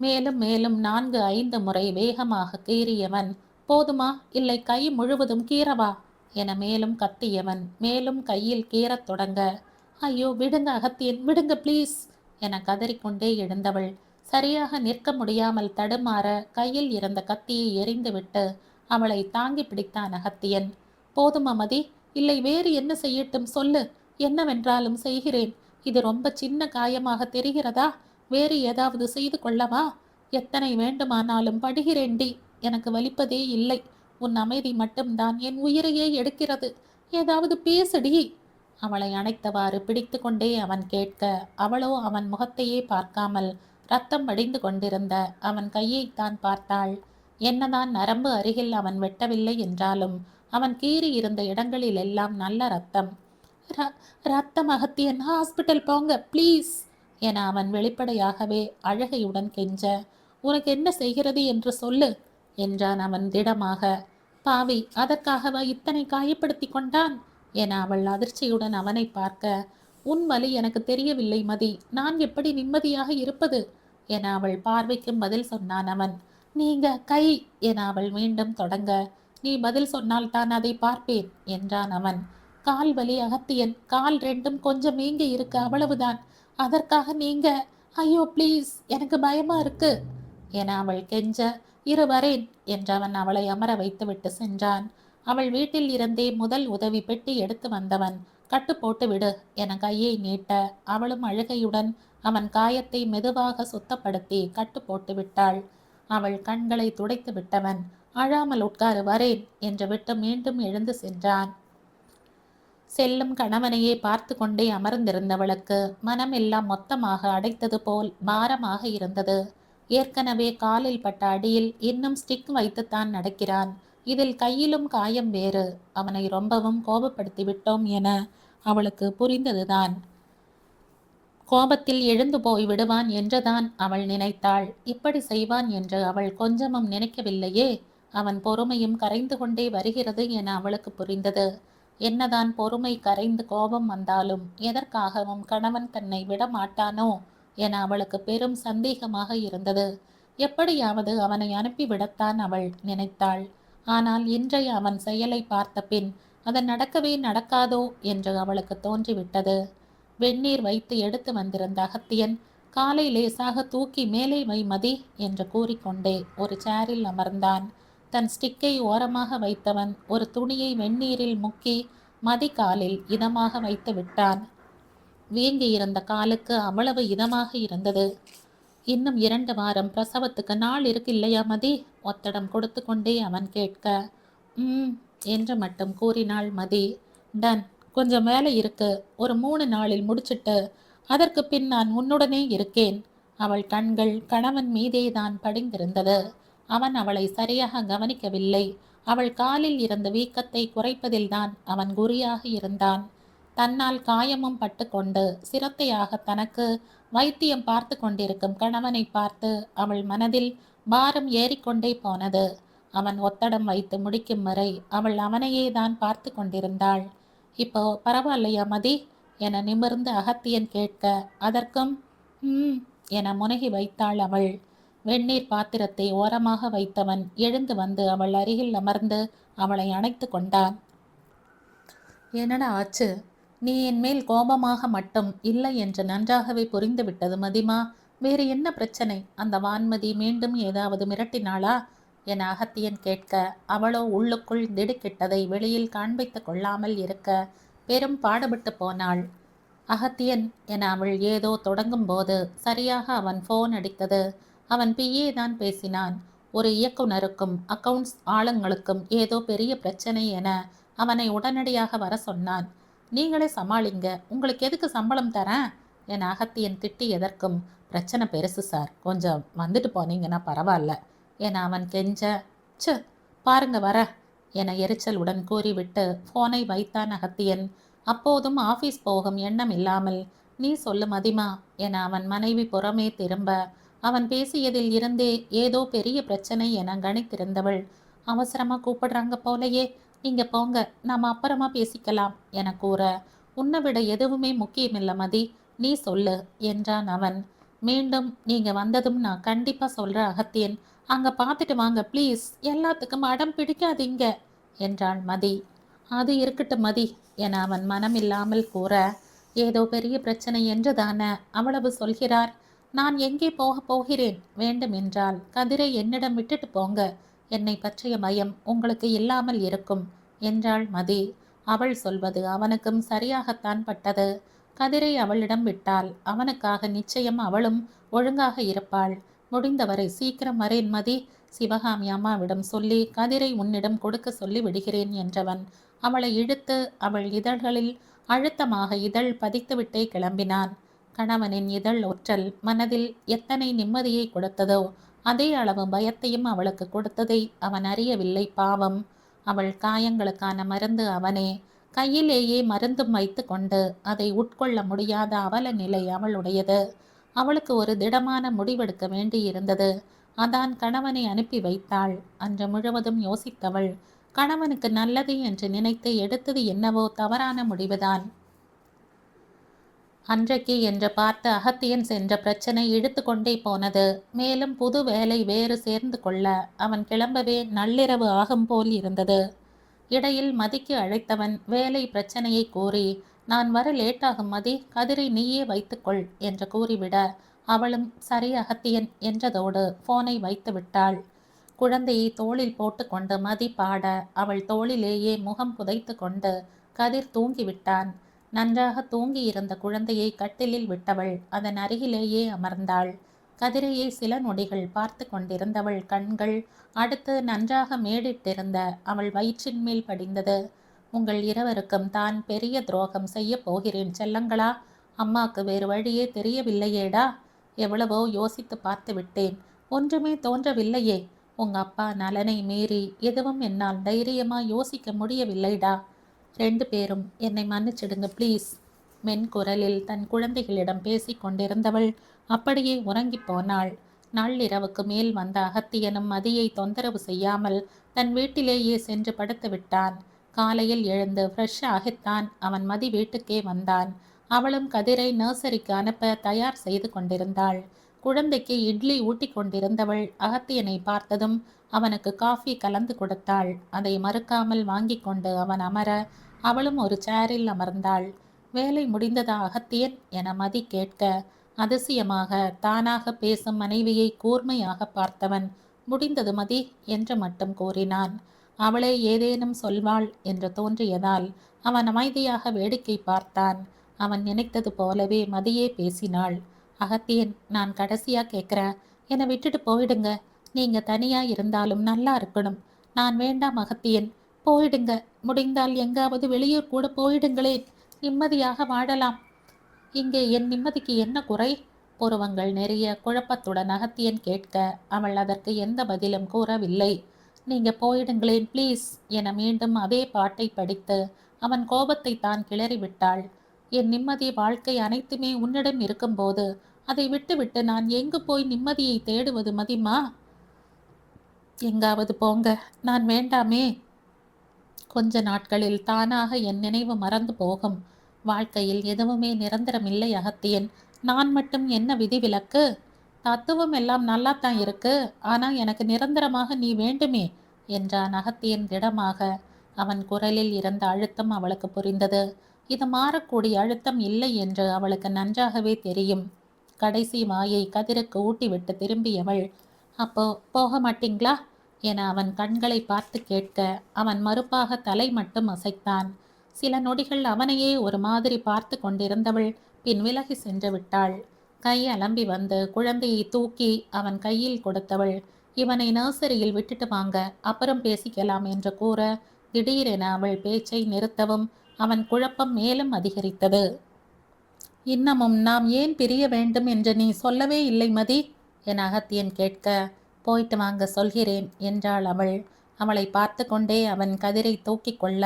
மேலும் மேலும் 4-5 முறை வேகமாக கீறியவன், போதுமா இல்லை கை முழுவதும் கீறவா என மேலும் கத்தியவன் மேலும் கையில் கீறத் தொடங்க, ஐயோ விடுங்க அகத்தியன், விடுங்க ப்ளீஸ் என கதறிக்கொண்டே எழுந்தவள் சரியாக நிற்க முடியாமல் தடுமாற கையில் இருந்த கத்தியை எறிந்துவிட்டு அவளை தாங்கி பிடித்தான் அகத்தியன். போதுமா மதி? இல்லை வேறு என்ன செய்யட்டும் சொல்லு. என்னவென்றாலும் செய்கிறேன். இது ரொம்ப சின்ன காயமாக தெரிகிறதா? வேறு ஏதாவது செய்து கொள்ளவா? எத்தனை வேண்டுமானாலும் படுகிறேன்டி. எனக்கு வலிப்பதே இல்லை. உன் அமைதி மட்டும்தான் என் உயிரையே எடுக்கிறது. ஏதாவது பேசடி. அவளை அணைத்தவாறு பிடித்து கொண்டே அவன் கேட்க, அவளோ அவன் முகத்தையே பார்க்காமல் ரத்தம் வடிந்து கொண்டிருந்த அவன் கையைத்தான் பார்த்தாள். என்னதான் நரம்பு அருகில் அவன் வெட்டவில்லை என்றாலும் அவன் கீறி இருந்த இடங்களில் எல்லாம் நல்ல ரத்தம். ரத்தம் அகத்தியன், ஹாஸ்பிட்டல் போங்க ப்ளீஸ் என அவன் வெளிப்படையாகவே அழுகையுடன் கெஞ்ச, உனக்கு என்ன செய்கிறது என்று சொல்லு என்றான் அவன் திடமாக. பாவி, அதற்காகவா இத்தனை காயப்படுத்தி கொண்டான் என அவள் அதிர்ச்சியுடன் அவனை பார்க்க, உன் வலி எனக்கு தெரியவில்லை மதி. நான் எப்படி நிம்மதியாக இருப்பது என அவள் பார்வைக்கும் பதில் சொன்னான் அவன். நீங்க கை என அவள் மீண்டும் தொடங்க, நீ பதில் சொன்னால் தான் அதை பார்ப்பேன் என்றான் அவன். கால் வலி அகத்தியன், கால் ரெண்டும் கொஞ்சம் வீங்கி இருக்கு, அவ்வளவுதான். அதற்காக நீங்க ஐயோ ப்ளீஸ், எனக்கு பயமா இருக்கு என அவள் கெஞ்ச, இரு வரேன் என்றவன் அவளை அமர வைத்துவிட்டு சென்றான். அவள் வீட்டில் இருந்தே முதல் உதவி பெட்டி எடுத்து வந்தவன், கட்டு போட்டு விடு என கையை நீட்ட, அவளும் அழுகையுடன் அவன் காயத்தை மெதுவாக சுத்தப்படுத்தி கட்டு போட்டு விட்டாள். அவள் கண்களை துடைத்து விட்டவன், அழாமல் உட்காரு வரேன் என்று விட்டு மீண்டும் எழுந்து சென்றான். செல்லும் கணவனையே பார்த்து கொண்டே அமர்ந்திருந்தவளுக்கு மனமெல்லாம் மொத்தமாக அடைத்தது போல் பாரமாக இருந்தது. ஏற்கனவே காலில் பட்ட அடியில் இன்னும் ஸ்டிக் வைத்துத்தான் நடக்கிறான். இதில் கையிலும் காயம் வேறு. அவனை ரொம்பவும் கோபப்படுத்தி விட்டோம் என அவளுக்கு புரிந்ததுதான். கோபத்தில் எழுந்து போய் விடுவான் என்றுதான் அவள் நினைத்தாள். இப்படி செய்வான் என்று அவள் கொஞ்சமும் நினைக்கவில்லையே. அவன் பொறுமையும் கரைந்து கொண்டே வருகிறது என அவளுக்கு புரிந்தது. என்னதான் பொறுமை கரைந்து கோபம் வந்தாலும் எதற்காகவும் கணவன் தன்னை விடமாட்டானோ என அவளுக்கு பெரும் சந்தேகமாக இருந்தது. எப்படியாவது அவனை அனுப்பிவிடத்தான் அவள் நினைத்தாள். ஆனால் இன்றைய அவன் செயலை பார்த்த பின் அது நடக்கவே நடக்காதோ என்று அவளுக்கு தோன்றிவிட்டது. வெந்நீர் வைத்து எடுத்து வந்திருந்த அகத்தியன், காலை லேசாக தூக்கி மேலே வை மதி என்று கூறிக்கொண்டே ஒரு சேரில் அமர்ந்தான். தன் ஸ்டிக்கை ஓரமாக வைத்தவன் ஒரு துணியை வெந்நீரில் முக்கி மதி காலில் இதமாக வைத்து விட்டான். வீங்கி இருந்த காலுக்கு அவ்வளவு இதமாக இருந்தது. இன்னும் 2 வாரம் பிரசவத்துக்கு நாள் இருக்கு இல்லையா மதி? ஒத்தடம் கொடுத்து கொண்டே அவன் கேட்க, என்று மட்டும் கூறினாள் மதி. டன், கொஞ்சம் வேலை இருக்கு, ஒரு 3 நாளில் முடிச்சிட்டு அதற்கு பின் நான் உன்னுடனே இருக்கேன். அவள் கண்கள் கணவன் மீதேதான் படிந்திருந்தது. அவன் அவளை சரியாக கவனிக்கவில்லை. அவள் காலில் இருந்த வீக்கத்தை குறைப்பதில்தான் அவன் குறியாக இருந்தான். தன்னால் காயமும் பட்டு கொண்டு சிரத்தையாக தனக்கு வைத்தியம் பார்த்து கொண்டிருக்கும் கணவனை பார்த்து அவள் மனதில் பாரம் ஏறிக்கொண்டே போனது. அவன் ஒத்தடம் வைத்து முடிக்கும் வரை அவள் அவனையே தான் பார்த்து கொண்டிருந்தாள். இப்போ பரவாயில்லையா மதி என நிமிர்ந்து அகத்தியன் கேட்க, அதற்கும் என முனகி வைத்தாள் அவள். வெந்நீர் பாத்திரத்தை ஓரமாக வைத்தவன் எழுந்து வந்து அவள் அருகில் அமர்ந்து அவளை அணைத்து கொண்டான். என்னடா ஆச்சு? நீ என் மேல் கோபமாக மட்டும் இல்லை என்று நன்றாகவே புரிந்துவிட்டது மதிமா. வேறு என்ன பிரச்சனை? அந்த வான்மதி மீண்டும் ஏதாவது மிரட்டினாளா என அகத்தியன் கேட்க, அவளோ உள்ளுக்குள் திடுக்கிட்டதை வெளியில் காண்பித்து கொள்ளாமல் இருக்க பெரும் பாடுபட்டு போனாள். அகத்தியன் என அவள் ஏதோ தொடங்கும் போது சரியாக அவன் ஃபோன் அடித்தது. அவன் பிஏ தான் பேசினான். ஒரு இயக்குனருக்கும் அக்கவுண்ட்ஸ் ஆளுங்களுக்கும் ஏதோ பெரிய பிரச்சனை என அவனை உடனடியாக வர சொன்னான். நீங்களே சமாளிங்க, உங்களுக்கு எதுக்கு சம்பளம் தரேன் என அகத்தியன் திட்டியதற்கும், பிரச்சனை பெருசு சார், கொஞ்சம் வந்துட்டு போனீங்கன்னா பரவாயில்ல என அவன் கெஞ்ச, பாருங்க வர என எரிச்சலுடன் கூறிவிட்டு ஃபோனை வைத்தான் அகத்தியன். அப்போதும் ஆஃபீஸ் போகும் எண்ணம் இல்லாமல், நீ சொல்லு மதிமா என அவன் மனைவி புறமே திரும்ப, அவன் பேசியதில் இருந்தே ஏதோ பெரிய பிரச்சனை என கணித்திருந்தவள், அவசரமாக கூப்பிடுறாங்க போலையே, நீங்க போங்க, நாம் அப்புறமா பேசிக்கலாம் என கூற, உன்னை விட எதுவுமே முக்கியமில்லை மதி, நீ சொல்லு என்றான் அவன். மீண்டும் நீங்க வந்ததும் நான் கண்டிப்பா சொல்றேன் அகத்தியன், அங்க பார்த்துட்டு வாங்க ப்ளீஸ், எல்லாத்துக்கும் அடம் பிடிக்காதீங்க என்றாள் மதி. அது இருக்கட்டும் மதி என அவன் மனமில்லாமல் கூற, ஏதோ பெரிய பிரச்சனை என்று தானே அவ்வளவு சொல்கிறார். நான் எங்கே போகிறேன்? வேண்டுமென்றால் கதிரை என்னிடம் விட்டுட்டு போங்க என்னை பற்றிய பயம் உங்களுக்கு இல்லாமல் இருக்கும் என்றாள் மதி. அவள் சொல்வது அவனுக்கும் சரியாகத்தான் பட்டது. கதிரை அவளிடம் விட்டால் அவனுக்காக நிச்சயம் அவளும் ஒழுங்காக இருப்பாள். முடிந்தவரை சீக்கிரம் வரேன் மதி. சிவகாமி அம்மாவிடம் சொல்லி கதிரை உன்னிடம் கொடுக்க சொல்லி விடுகிறேன் என்றவன் அவளை இழுத்து அவள் இதழ்களில் அழுத்தமாக இதழ் பதித்துவிட்டே கிளம்பினான். கணவனின் இதழ் ஒற்றல் மனதில் எத்தனை நிம்மதியை கொடுத்ததோ அதே அளவு பயத்தையும் அவளுக்கு கொடுத்ததை அவன் அறியவில்லை. பாவம், அவள் காயங்களுக்கான மருந்து அவனே. கையிலேயே மருந்தும் வைத்து கொண்டு அதை உட்கொள்ள முடியாத அவல நிலை அவளுடையது. அவளுக்கு ஒரு திடமான முடிவெடுக்க வேண்டியிருந்தது. அதான் கணவனை அனுப்பி வைத்தாள். அன்று முழுவதும் யோசித்தவள் கணவனுக்கு நல்லது என்று நினைத்து எடுத்தது என்னவோ தவறான முடிவுதான். அன்றைக்கு என்று பார்த்து அகத்தியன் சென்ற பிரச்சனை இழுத்து கொண்டே போனது. மேலும் புது வேலை வேறு சேர்ந்து கொள்ள அவன் கிளம்பவே நள்ளிரவு ஆகும் போல் இருந்தது. இடையில் மதிக்கு அழைத்தவன் வேலை பிரச்சனையை கூறி, நான் வர லேட்டாகும் மதி, கதிரை நீயே வைத்துக்கொள் என்று கூறிவிட அவளும் சரி அகத்தியன் என்றதோடு போனை வைத்து விட்டாள். குழந்தையை தோளில் போட்டுக்கொண்டு மதி பாட அவள் தோளிலேயே முகம் புதைத்து கொண்டு கதிர் தூங்கிவிட்டான். நன்றாக தூங்கி இருந்த குழந்தையை கட்டிலில் விட்டவள் அதன் அருகிலேயே அமர்ந்தாள். கதிரையை சில நொடிகள் பார்த்து கொண்டிருந்தவள் கண்கள் அடுத்து நன்றாக மேடிட்டிருந்த அவள் வயிற்றின் மேல் படிந்தது. உங்கள் இருவருக்கும் தான் பெரிய துரோகம் செய்ய போகிறேன் செல்லங்களா. அம்மாக்கு வேறு வழியே தெரியவில்லையேடா. எவ்வளவோ யோசித்து பார்த்து விட்டேன், ஒன்றுமே தோன்றவில்லையே. உங்க அப்பா நலனை மீறி எதுவும் என்னால் தைரியமா யோசிக்க முடியவில்லைடா. 2 பேரும் என்னை மன்னிச்சிடுங்க ப்ளீஸ். மென்குரலில் தன் குழந்தைகளிடம் பேசி கொண்டிருந்தவள் அப்படியே உறங்கி போனாள். நள்ளிரவுக்கு மேல் வந்த அகத்தியனும் மதியை தொந்தரவு செய்யாமல் தன் வீட்டிலேயே சென்று படுத்து விட்டான். காலையில் எழுந்து ஃப்ரெஷ் ஆகித்தான் அவன் மதி வீட்டுக்கே வந்தான். அவளும் கதிரை நர்சரிக்கு அனுப்ப தயார் செய்து கொண்டிருந்தாள். குழந்தைக்கு இட்லி ஊட்டி கொண்டிருந்தவள் அகத்தியனை பார்த்ததும் அவனுக்கு காஃபி கலந்து கொடுத்தாள். அதை மறுக்காமல் வாங்கி கொண்டு அவன் அமர அவளும் ஒரு சேரில் அமர்ந்தாள். வேலை முடிந்ததா அகத்தியன் என மதி கேட்க அதிசயமாக தானாக பேசும் மனைவியை கூர்மையாக பார்த்தவன் முடிந்தது மதி என்று மட்டும் கூறினான். அவளே ஏதேனும் சொல்வாள் என்று தோன்றியதால் அவன் அமைதியாக வேடிக்கை பார்த்தான். அவன் நினைத்தது போலவே மதியே பேசினாள். அகத்தியன், நான் கடைசியா கேட்குறேன், என்னை விட்டுட்டு போயிடுங்க. நீங்க தனியா இருந்தாலும் நல்லா இருக்கணும். நான் வேண்டாம் அகத்தியன், போயிடுங்க. முடிந்தால் எங்காவது வெளியூர் கூட போயிடுங்களேன். நிம்மதியாக வாழலாம். இங்கே என் நிம்மதிக்கு என்ன குறை? புருவங்கள் நெறிய குழப்பத்துடன் அகத்தியன் கேட்க அவள் அதற்கு எந்த பதிலும் கூறவில்லை. நீங்க போயிடுங்களேன் ப்ளீஸ் என மீண்டும் அதே பாட்டை படித்து அவன் கோபத்தை தான் கிளறிவிட்டாள். என் நிம்மதி வாழ்க்கை அனைத்துமே உன்னிடம் இருக்கும்போது அதை விட்டுவிட்டு நான் எங்கு போய் நிம்மதியை தேடுவது மதிமா? எங்காவது போங்க, நான் வேண்டாமே. கொஞ்ச நாட்களில் தானாக என் நினைவு மறந்து போகும். வாழ்க்கையில் எதுவுமே நிரந்தரமில்லை அகத்தியன். நான் மட்டும் என்ன விதிவிலக்கு? தத்துவம் எல்லாம் நல்லாத்தான் இருக்கு, ஆனா எனக்கு நிரந்தரமாக நீ வேண்டுமே என்றான் அகத்தியன் திடமாக. அவன் குரலில் இருந்த அழுத்தம் அவளுக்கு புரிந்தது. இது மாறக்கூடிய அழுத்தம் இல்லை என்று அவளுக்கு நன்றாகவே தெரியும். கடைசி வாயை கதிருக்கு ஊட்டிவிட்டு திரும்பியவள், அப்போ போக மாட்டீங்களா என அவன் கண்களை பார்த்து கேட்க அவன் மறுப்பாக தலை மட்டும் அசைத்தான். சில நொடிகள் அவனையே ஒரு மாதிரி பார்த்து கொண்டிருந்தவள் பின் விலகி சென்று விட்டாள். கை அலம்பி வந்து குழந்தையை தூக்கி அவன் கையில் கொடுத்தவள், இவனை நர்சரியில் விட்டுட்டு வாங்க, அப்புறம் பேசிக்கலாம் என்று கூற திடீரென அவள் பேச்சை நிறுத்தவும் அவன் குழப்பம் மேலும் அதிகரித்தது. இன்னமும் நாம் ஏன் பிரிய வேண்டும் என்று நீ சொல்லவே இல்லை மதி என அகத்தியன் கேட்க, போயிட்டு வாங்க சொல்கிறேன் என்றாள் அவள். அவளை பார்த்து கொண்டே அவன் கதிரை தூக்கி கொள்ள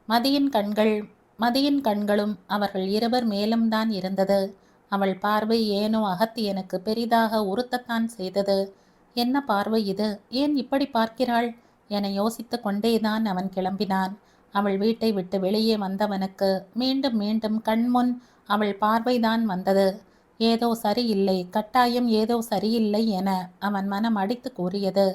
மதியின் கண்களும் அவர்கள் இருவர் மேலும் தான் இருந்தது. அவள் பார்வை ஏனோ அகத்தியனுக்கு பெரிதாக உறுத்தத்தான் செய்தது. என்ன பார்வை இது, ஏன் இப்படி பார்க்கிறாள் என யோசித்து கொண்டேதான் அவன் கிளம்பினான். அவள் வீட்டை விட்டு வெளியே வந்தவனுக்கு மீண்டும் மீண்டும் கண்முன் அவள் பார்வைதான் வந்தது. ஏதோ சரியில்லை, கட்டாயம் ஏதோ சரியில்லை என அவன் மனம் அடித்து கூறியது.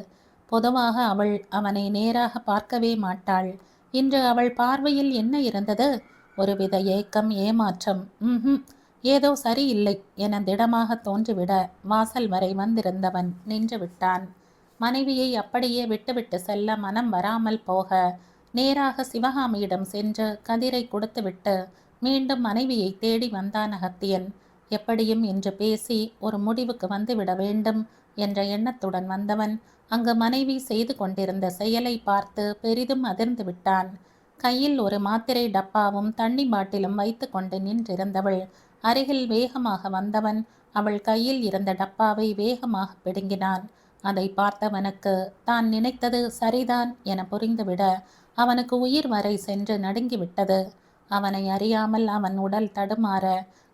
பொதுவாக அவள் அவனை நேராக பார்க்கவே மாட்டாள். இன்று அவள் பார்வையில் என்ன இருந்தது? ஒருவித ஏக்கம், ஏமாற்றம். ஏதோ சரியில்லை என திடமாக தோன்றிவிட வாசல் வரை வந்திருந்தவன் நின்று விட்டான். மனைவியை அப்படியே விட்டுவிட்டு செல்ல மனம் வராமல் போக நேராக சிவகாமியிடம் சென்று கதிரை கொடுத்துவிட்டு மீண்டும் மனைவியை தேடி வந்தான் அகத்தியன். எப்படியும் இன்று பேசி ஒரு முடிவுக்கு வந்துவிட வேண்டும் என்ற எண்ணத்துடன் வந்தவன் அங்கு மனைவி செய்து கொண்டிருந்த செயலை பார்த்து பெரிதும் அதிர்ந்து விட்டான். கையில் ஒரு மாத்திரை டப்பாவும் தண்ணி பாட்டிலும் வைத்து கொண்டு நின்றிருந்தவள் அருகில் வேகமாக வந்தவன் அவள் கையில் இருந்த டப்பாவை வேகமாக பிடுங்கினான். அதை பார்த்தவனுக்கு தான் நினைத்தது சரிதான் என புரிந்துவிட அவனுக்கு உயிர் வரை சென்று நடுங்கிவிட்டது. அவனை அறியாமல் அவன் உடல் தடுமாற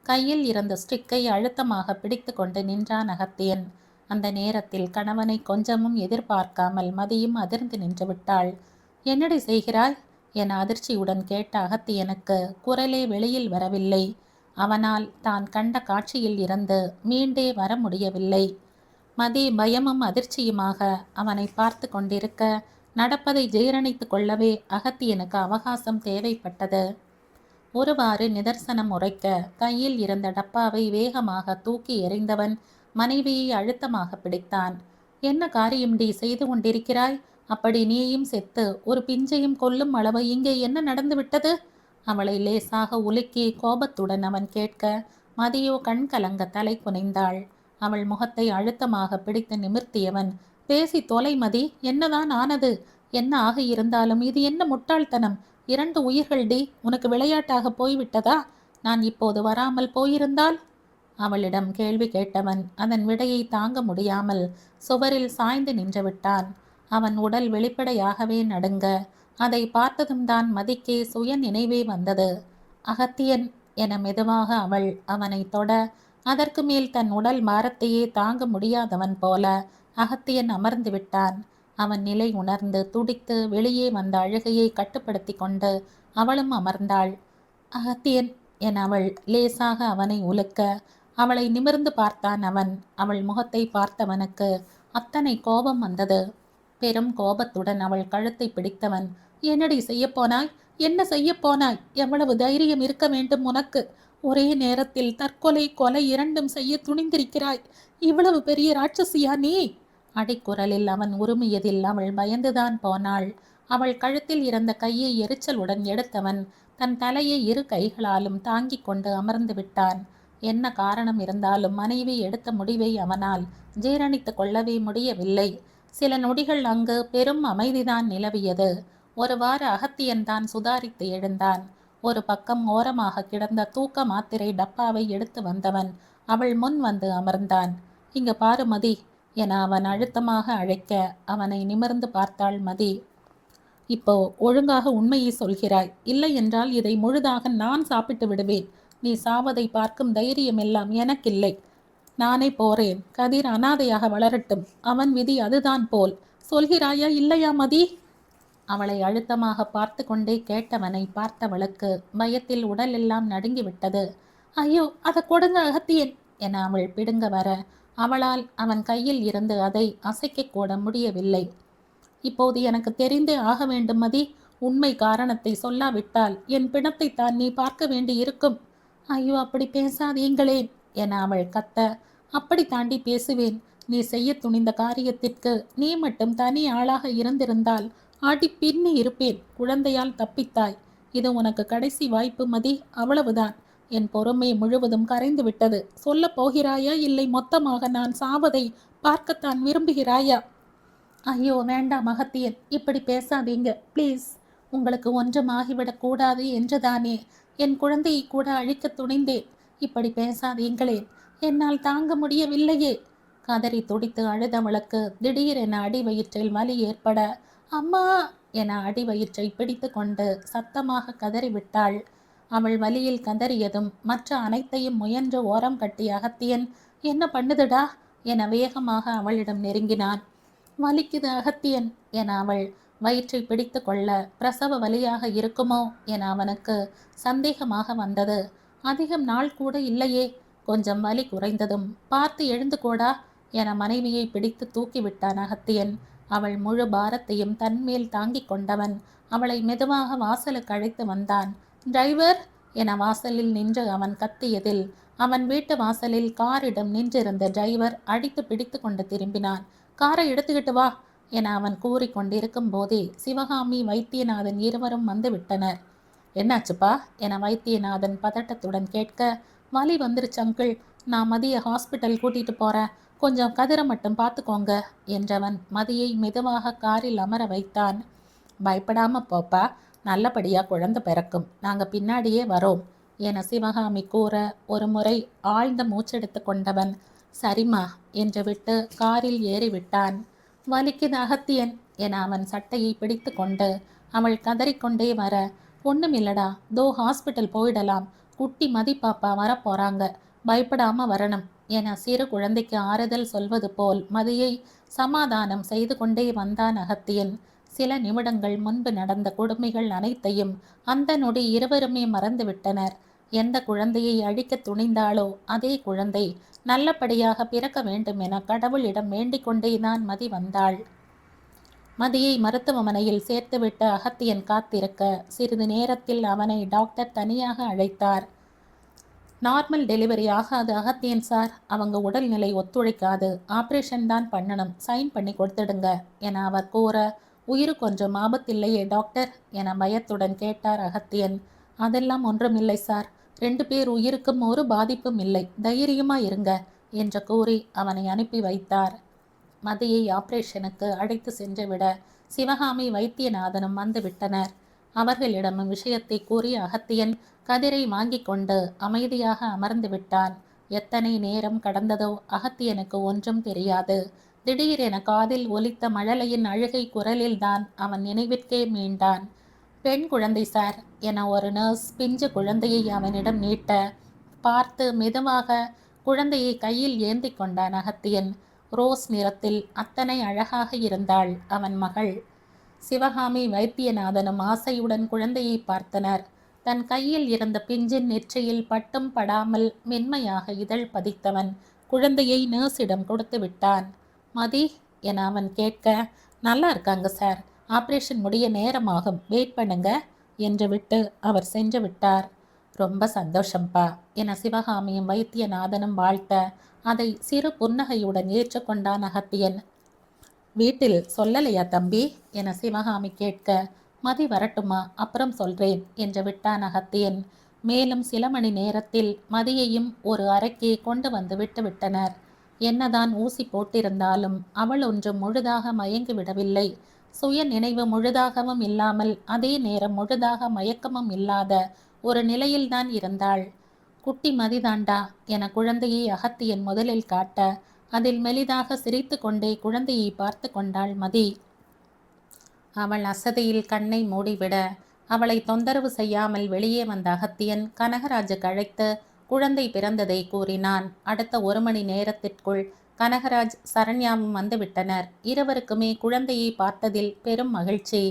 கையில் இருந்த ஸ்டிக்கை அழுத்தமாக பிடித்து கொண்டு நின்றான் அகத்தியன். அந்த நேரத்தில் கணவனை கொஞ்சமும் எதிர்பார்க்காமல் மதியும் அதிர்ந்து நின்று விட்டாள். என்னடி செய்கிறாய் என அதிர்ச்சியுடன் கேட்ட அகத்தியனுக்கு குரலே வெளியில் வரவில்லை. அவனால் தான் கண்ட காட்சியில் இருந்து மீண்டே வர முடியவில்லை. மதி பயமும் அதிர்ச்சியுமாக அவனை பார்த்து கொண்டிருக்க நடப்பதை ஜீரணித்து கொள்ளவே அகத்தியனுக்கு அவகாசம் தேவைப்பட்டது. ஒருவாறு நிதர்சனம் உரைக்க கையில் இருந்த டப்பாவை வேகமாக தூக்கி எறிந்தவன் மனைவியை அழுத்தமாக பிடித்தான். என்ன காரியம்டி செய்து கொண்டிருக்கிறாய்? அப்படி நீயும் செத்து ஒரு பிஞ்சையும் கொல்லும் அளவு இங்கே என்ன நடந்துவிட்டது? அவளை லேசாக உலுக்கி கோபத்துடன் அவன் கேட்க மதியோ கண் கலங்க தலை குனிந்தாள். அவள் முகத்தை அழுத்தமாக பிடித்து நிமிர்த்தியவன் பேசி தொலை மதி, என்னதான் ஆனது? என்ன ஆகியிருந்தாலும் இது என்ன முட்டாள்தனம்? 2 உயிர்கள் டி, உனக்கு விளையாட்டாக போய்விட்டதா? நான் இப்போது வராமல் போயிருந்தால்? அவளிடம் கேள்வி கேட்டவன் அதன் விடையை தாங்க முடியாமல் சுவரில் சாய்ந்து நின்று விட்டான். அவன் உடல் வெளிப்படையாகவே நடுங்க அதை பார்த்ததும் தான் மதிக்கே சுய நினைவே வந்தது. அகத்தியன் என மெதுவாக அவள் அவனை தொட அதற்கு மேல் தன் உடல் பாரத்தையே தாங்க முடியாதவன் போல அகத்தியன் அமர்ந்து விட்டான். அவன் நிலை உணர்ந்து துடித்து வெளியே வந்த அழுகையை கட்டுப்படுத்தி கொண்டு அவளும் அமர்ந்தாள். அகத்தியன் என அவள் லேசாக அவனை உலுக்க அவளை நிமிர்ந்து பார்த்தான் அவன். அவள் முகத்தை பார்த்தவனுக்கு அத்தனை கோபம் வந்தது. பெரும் கோபத்துடன் அவள் கழுத்தை பிடித்தவன் என்னடி செய்யப்போனாய்? என்ன செய்யப்போனாய்? எவ்வளவு தைரியம் இருக்க வேண்டும் உனக்கு? ஒரே நேரத்தில் தற்கொலை கொலை 2ம் செய்ய துணிந்திருக்கிறாய். இவ்வளவு பெரிய ராட்சசியா நீ? அடிக்குரலில் அவன் உருமியதில் அவள் பயந்துதான் போனாள். அவள் கழுத்தில் இருந்த கையை எரிச்சலுடன் எடுத்தவன் தன் தலையை 2 கைகளாலும் தாங்கிக் கொண்டு அமர்ந்து விட்டான். என்ன காரணம் இருந்தாலும் மனைவி எடுத்த முடிவை அவனால் ஜீரணித்து கொள்ளவே முடியவில்லை. சில நொடிகள் அங்கு பெரும் அமைதிதான் நிலவியது. ஒருவாறு அகத்தியன்தான் சுதாரித்து எழுந்தான். ஒரு பக்கம் ஓரமாக கிடந்த தூக்க மாத்திரை டப்பாவை எடுத்து வந்தவன் அவள் முன் வந்து அமர்ந்தான். இங்க பாரு மதி என அவன் அழுத்தமாக அழைக்க அவனை நிமிர்ந்து பார்த்தாள் மதி. இப்போ ஒழுங்காக உண்மையை சொல்கிறாய், இல்லை என்றால் இதை முழுதாக நான் சாப்பிட்டு விடுவேன். நீ சாவதை பார்க்கும் தைரியம் எல்லாம் எனக்கில்லை. நானே போறேன். கதிர் அனாதையாக வளரட்டும், அவன் விதி அதுதான் போல். சொல்கிறாயா இல்லையா மதி? அவளை அழுத்தமாக பார்த்து கொண்டே கேட்டவனை பார்த்தவளுக்கு பயத்தில் உடலெல்லாம் நடுங்கிவிட்டது. ஐயோ, அதை கொடுங்க அகத்தியன் என அவள் பிடுங்க வர அவளால் அவன் கையில் இருந்து அதை அசைக்க கூட முடியவில்லை. இப்போது எனக்கு தெரிந்தே ஆக வேண்டும் மதி. உண்மை காரணத்தை சொல்லாவிட்டால் என் பிணத்தை தான் நீ பார்க்க வேண்டி இருக்கும். ஐயோ, அப்படி பேசாதீங்களேன் என அவள் கத்த, அப்படி தாண்டி பேசுவேன். நீ செய்ய துணிந்த காரியத்திற்கு நீ மட்டும் தனி ஆளாக இருந்திருந்தால் ஆட்டி பின்னி இருப்பேன். குழந்தையால் தப்பித்தாய். இது உனக்கு கடைசி வாய்ப்பு மதி, அவ்வளவுதான். என் பொறுமை முழுவதும் கரைந்து விட்டது. சொல்ல போகிறாயா இல்லை மொத்தமாக நான் சாவதை பார்க்கத்தான் விரும்புகிறாயா? ஐயோ வேண்டாம் அகத்தியன், இப்படி பேசாதீங்க ப்ளீஸ். உங்களுக்கு ஒன்றும் ஆகிவிடக் கூடாது என்றுதானே என் குழந்தையை கூட அழிக்க துணிந்தேன். இப்படி பேசாதீங்களேன், என்னால் தாங்க முடியவில்லையே. கதறி துடித்து அழுதவளுக்கு திடீரென அடி வயிற்றில் வலி ஏற்பட அம்மா என அடி வயிற்றை பிடித்து கொண்டு சத்தமாக கதறிவிட்டாள். அவள் வலியில் கதறியதும் மற்ற அனைத்தையும் முயன்று ஓரம் கட்டி அகத்தியன் என்ன பண்ணுதுடா என வேகமாக அவளிடம் நெருங்கினான். வலிக்குது அகத்தியன் என அவள் வயிற்றை பிடித்து கொள்ள பிரசவ வலியாக இருக்குமோ என அவனுக்கு சந்தேகமாக வந்தது. அதிகம் நாள் கூட இல்லையே. கொஞ்சம் வலி குறைந்ததும் பார்த்து எழுந்து கோடா என மனைவியை பிடித்து தூக்கிவிட்டான் அகத்தியன். அவள் முழு பாரத்தையும் தன்மேல் தாங்கிக் கொண்டவன் அவளை மெதுவாக வாசலுக்கு அழைத்து வந்தான். டிரைவர் என வாசலில் நின்று அவன் கத்தியதில் அவன் வீட்டு வாசலில் காரிடம் நின்றிருந்த டிரைவர் அடித்து பிடித்து கொண்டு திரும்பினான். காரை எடுத்துக்கிட்டு வா என அவன் கூறிக்கொண்டிருக்கும் போதே சிவகாமி வைத்தியநாதன் இருவரும் வந்து விட்டனர். என்னாச்சுப்பா என வைத்தியநாதன் பதட்டத்துடன் கேட்க, வலி வந்துருச்சு அங்கிள், நான் மதிய ஹாஸ்பிட்டல் கூட்டிட்டு போறேன், கொஞ்சம் கதிரை மட்டும் பார்த்துக்கோங்க என்றவன் மதியை மெதுவாக காரில் அமர வைத்தான். பயப்படாம போப்பா, நல்லபடியா குழந்தை பிறக்கும், நாங்க பின்னாடியே வரோம் என சிவகாமி கூற ஒரு முறை ஆழ்ந்த மூச்செடுத்து கொண்டவன் சரிம்மா என்று விட்டு காரில் ஏறிவிட்டான். வலிக்குது அகத்தியன் என அவன் சட்டையை பிடித்து கொண்டு அவள் கதறிக்கொண்டே வர, ஒண்ணுமில்லடா, தோ ஹாஸ்பிட்டல் போயிடலாம், குட்டி மதி பாப்பா வரப்போறாங்க, பயப்படாம வரணும் என சிறு குழந்தைக்கு ஆறுதல் சொல்வது போல் மதியை சமாதானம் செய்து கொண்டே வந்தான் அகத்தியன். சில நிமிடங்கள் முன்பு நடந்த கொடுமைகள் அனைத்தையும் அந்த நொடி இருவருமே மறந்துவிட்டனர். எந்த குழந்தையை அழிக்க துணிந்தாளோ அதே குழந்தை நல்லபடியாக பிறக்க வேண்டும் என கடவுளிடம் வேண்டிக் கொண்டேதான் மதி வந்தாள். மதியை மருத்துவமனையில் சேர்த்துவிட்டு அகத்தியன் காத்திருக்க சிறிது நேரத்தில் அவனை டாக்டர் தனியாக அழைத்தார். நார்மல் டெலிவரி ஆகாது அகத்தியன் சார், அவங்க உடல்நிலை ஒத்துழைக்காது, ஆப்ரேஷன் தான் பண்ணணும், சைன் பண்ணி கொடுத்துடுங்க என அவர் கூற, உயிரு கொஞ்சம் ஆபத்தில்லையே டாக்டர் என பயத்துடன் கேட்டார் அகத்தியன். அதெல்லாம் ஒன்றுமில்லை சார், 2 பேர் உயிருக்கும் ஒரு பாதிப்பும் இல்லை, தைரியமா இருங்க என்று கூறி அவனை அனுப்பி வைத்தார். மதியை ஆபரேஷனுக்கு அழைத்து சென்றுவிட சிவகாமி வைத்தியநாதனும் வந்து விட்டனர். அவர்களிடம் விஷயத்தை கூறி அகத்தியன் கதிரை வாங்கி கொண்டு அமைதியாக அமர்ந்து விட்டான். எத்தனை நேரம் கடந்ததோ அகத்தியனுக்கு ஒன்றும் தெரியாது. திடீரென காதில் ஒலித்த மழலையின் அழுகை குரலில்தான் அவன் நினைவிற்கே மீண்டான். பெண் குழந்தை சார் என ஒரு நர்ஸ் பிஞ்சு குழந்தையை அவனிடம் நீட்ட பார்த்து மெதுவாக குழந்தையை கையில் ஏந்தி கொண்டான் அகத்தியன். ரோஸ் நிறத்தில் அத்தனை அழகாக இருந்தாள் அவன் மகள். சிவகாமி வைத்தியநாதனும் ஆசையுடன் குழந்தையை பார்த்தனர். தன் கையில் இருந்த பிஞ்சின் நெற்றியில் பட்டும் படாமல் மென்மையாக இதழ் பதித்தவன் குழந்தையை நர்ஸிடம் கொடுத்து விட்டான். மதி என அவன் கேட்க, நல்லா இருக்காங்க சார், ஆப்ரேஷன் முடிய நேரமாகும், வெயிட் பண்ணுங்க என்று விட்டு அவர் சென்று விட்டார். ரொம்ப சந்தோஷம்பா என சிவகாமியும் வைத்தியநாதனும் வாழ்த்த அதை சிறு புன்னகையுடன் ஏற்றுக்கொண்டான் அகத்தியன். வீட்டில் சொல்லலையா தம்பி என சிவகாமி கேட்க, மதி வரட்டுமா, அப்புறம் சொல்றேன் என்று விட்டான் அகத்தியன். மேலும் சில மணி நேரத்தில் மதியையும் ஒரு அறைக்கு கொண்டு வந்து விட்டு விட்டனர். என்னதான் ஊசி போட்டிருந்தாலும் அவள் ஒன்றும் முழுதாக மயங்கி விடவில்லை. சுய நினைவு முழுதாகவும் இல்லாமல் அதே நேரம் முழுதாக மயக்கமும் இல்லாத ஒரு நிலையில்தான் இருந்தாள். குட்டி மதிதாண்டா என குழந்தையை அகத்தியன் முதலில் காட்ட அதில் மெலிதாக சிரித்து கொண்டே குழந்தையை பார்த்து கொண்டாள் மதி. அவள் அசதியில் கண்ணை மூடிவிட அவளை தொந்தரவு செய்யாமல் வெளியே வந்த அகத்தியன் கனகராஜுக்கு அழைத்து குழந்தை பிறந்ததை கூறினான். அடுத்த 1 மணி நேரத்திற்குள் கனகராஜ் சரண்யாவும் வந்துவிட்டனர். இருவருக்குமே குழந்தையை பார்த்ததில் பெரும் மகிழ்ச்சி.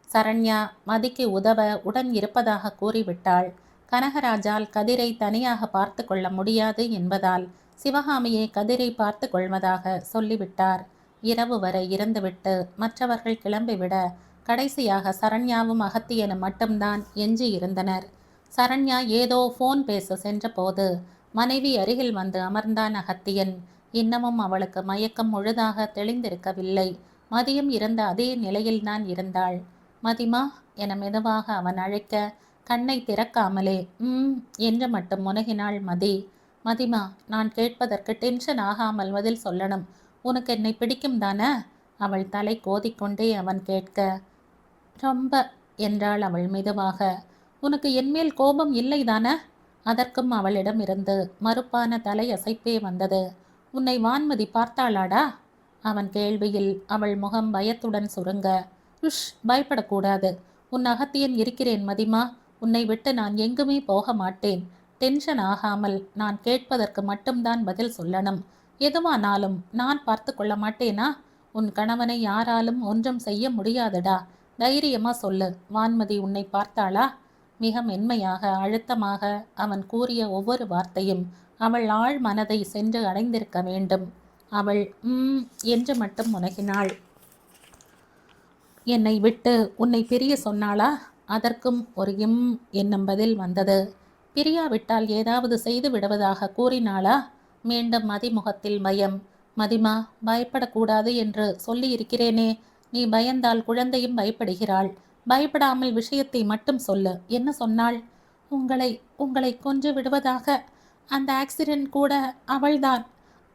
சரண்யா மதிக்கு உதவ உடன் இருப்பதாக கூறிவிட்டாள். கனகராஜால் கதிரை தனியாக பார்த்து கொள்ள முடியாது என்பதால் சிவகாமியை கதிரை பார்த்து கொள்வதாக சொல்லிவிட்டார். இரவு வரை இருந்துவிட்டு மற்றவர்கள் கிளம்பிவிட கடைசியாக சரண்யாவும் அகத்தியனும் மட்டும்தான் எஞ்சி இருந்தனர். சரண்யா ஏதோ ஃபோன் பேச சென்றபோது மனைவி அருகில் வந்து அமர்ந்தான் அகத்தியன். இன்னமும் அவளுக்கு மயக்கம் முழுதாக தெளிந்திருக்கவில்லை. மதியம் இருந்த அதே நிலையில்தான் இருந்தாள். மதிமா என மெதுவாக அவன் அழைக்க கண்ணை திறக்காமலே என்று மட்டும் முனகினாள் மதி. மதிமா, நான் கேட்பதற்கு டென்ஷன் ஆகாமல் பதில் சொல்லணும், உனக்கு என்னை பிடிக்கும் தானே? அவள் தலை கோதிக்கொண்டே அவன் கேட்க, ரொம்ப என்றாள் அவள் மெதுவாக. உனக்கு என்மேல் கோபம் இல்லைதானே? அதற்கும் அவளிடம் இருந்து மறுப்பான தலையசைப்பே வந்தது. உன்னை வான்மதி பார்த்தாளாடா? அவன் கேள்வியில் அவள் முகம் பயத்துடன் சுருங்க, பயப்படக்கூடாது, உன் அகத்தியன் இருக்கிறேன் மதிமா, உன்னை விட்டு நான் எங்குமே போக மாட்டேன். டென்ஷன் ஆகாமல் நான் கேட்பதற்கு மட்டும்தான் பதில் சொல்லணும். எதுவானாலும் நான் பார்த்து கொள்ள மாட்டேனா? உன் கணவனை யாராலும் ஒன்றும் செய்ய முடியாதுடா. தைரியமா சொல்லு, வான்மதி உன்னை பார்த்தாளா? மிக மென்மையாக அழுத்தமாக அவன் கூறிய ஒவ்வொரு வார்த்தையும் அவள் ஆழ் மனதை சென்று அடைந்திருக்க வேண்டும். அவள் என்று மட்டும் முனகினாள். என்னை விட்டு உன்னை பிரிய சொன்னாளா? அதற்கும் ஒரு என்னும் பதில் வந்தது. பிரியாவிட்டால் ஏதாவது செய்து விடுவதாக கூறினாளா? மீண்டும் மதிமுகத்தில் பயம். மதிமா, பயப்படக்கூடாது என்று சொல்லி இருக்கிறேனே. நீ பயந்தால் குழந்தையும் பயப்படுகிறாள். பயப்படாமல் விஷயத்தை மட்டும் சொல்லு. என்ன சொன்னாள்? உங்களை உங்களை கொன்று விடுவதாக. அந்த ஆக்சிடென்ட் கூட அவள்தான்.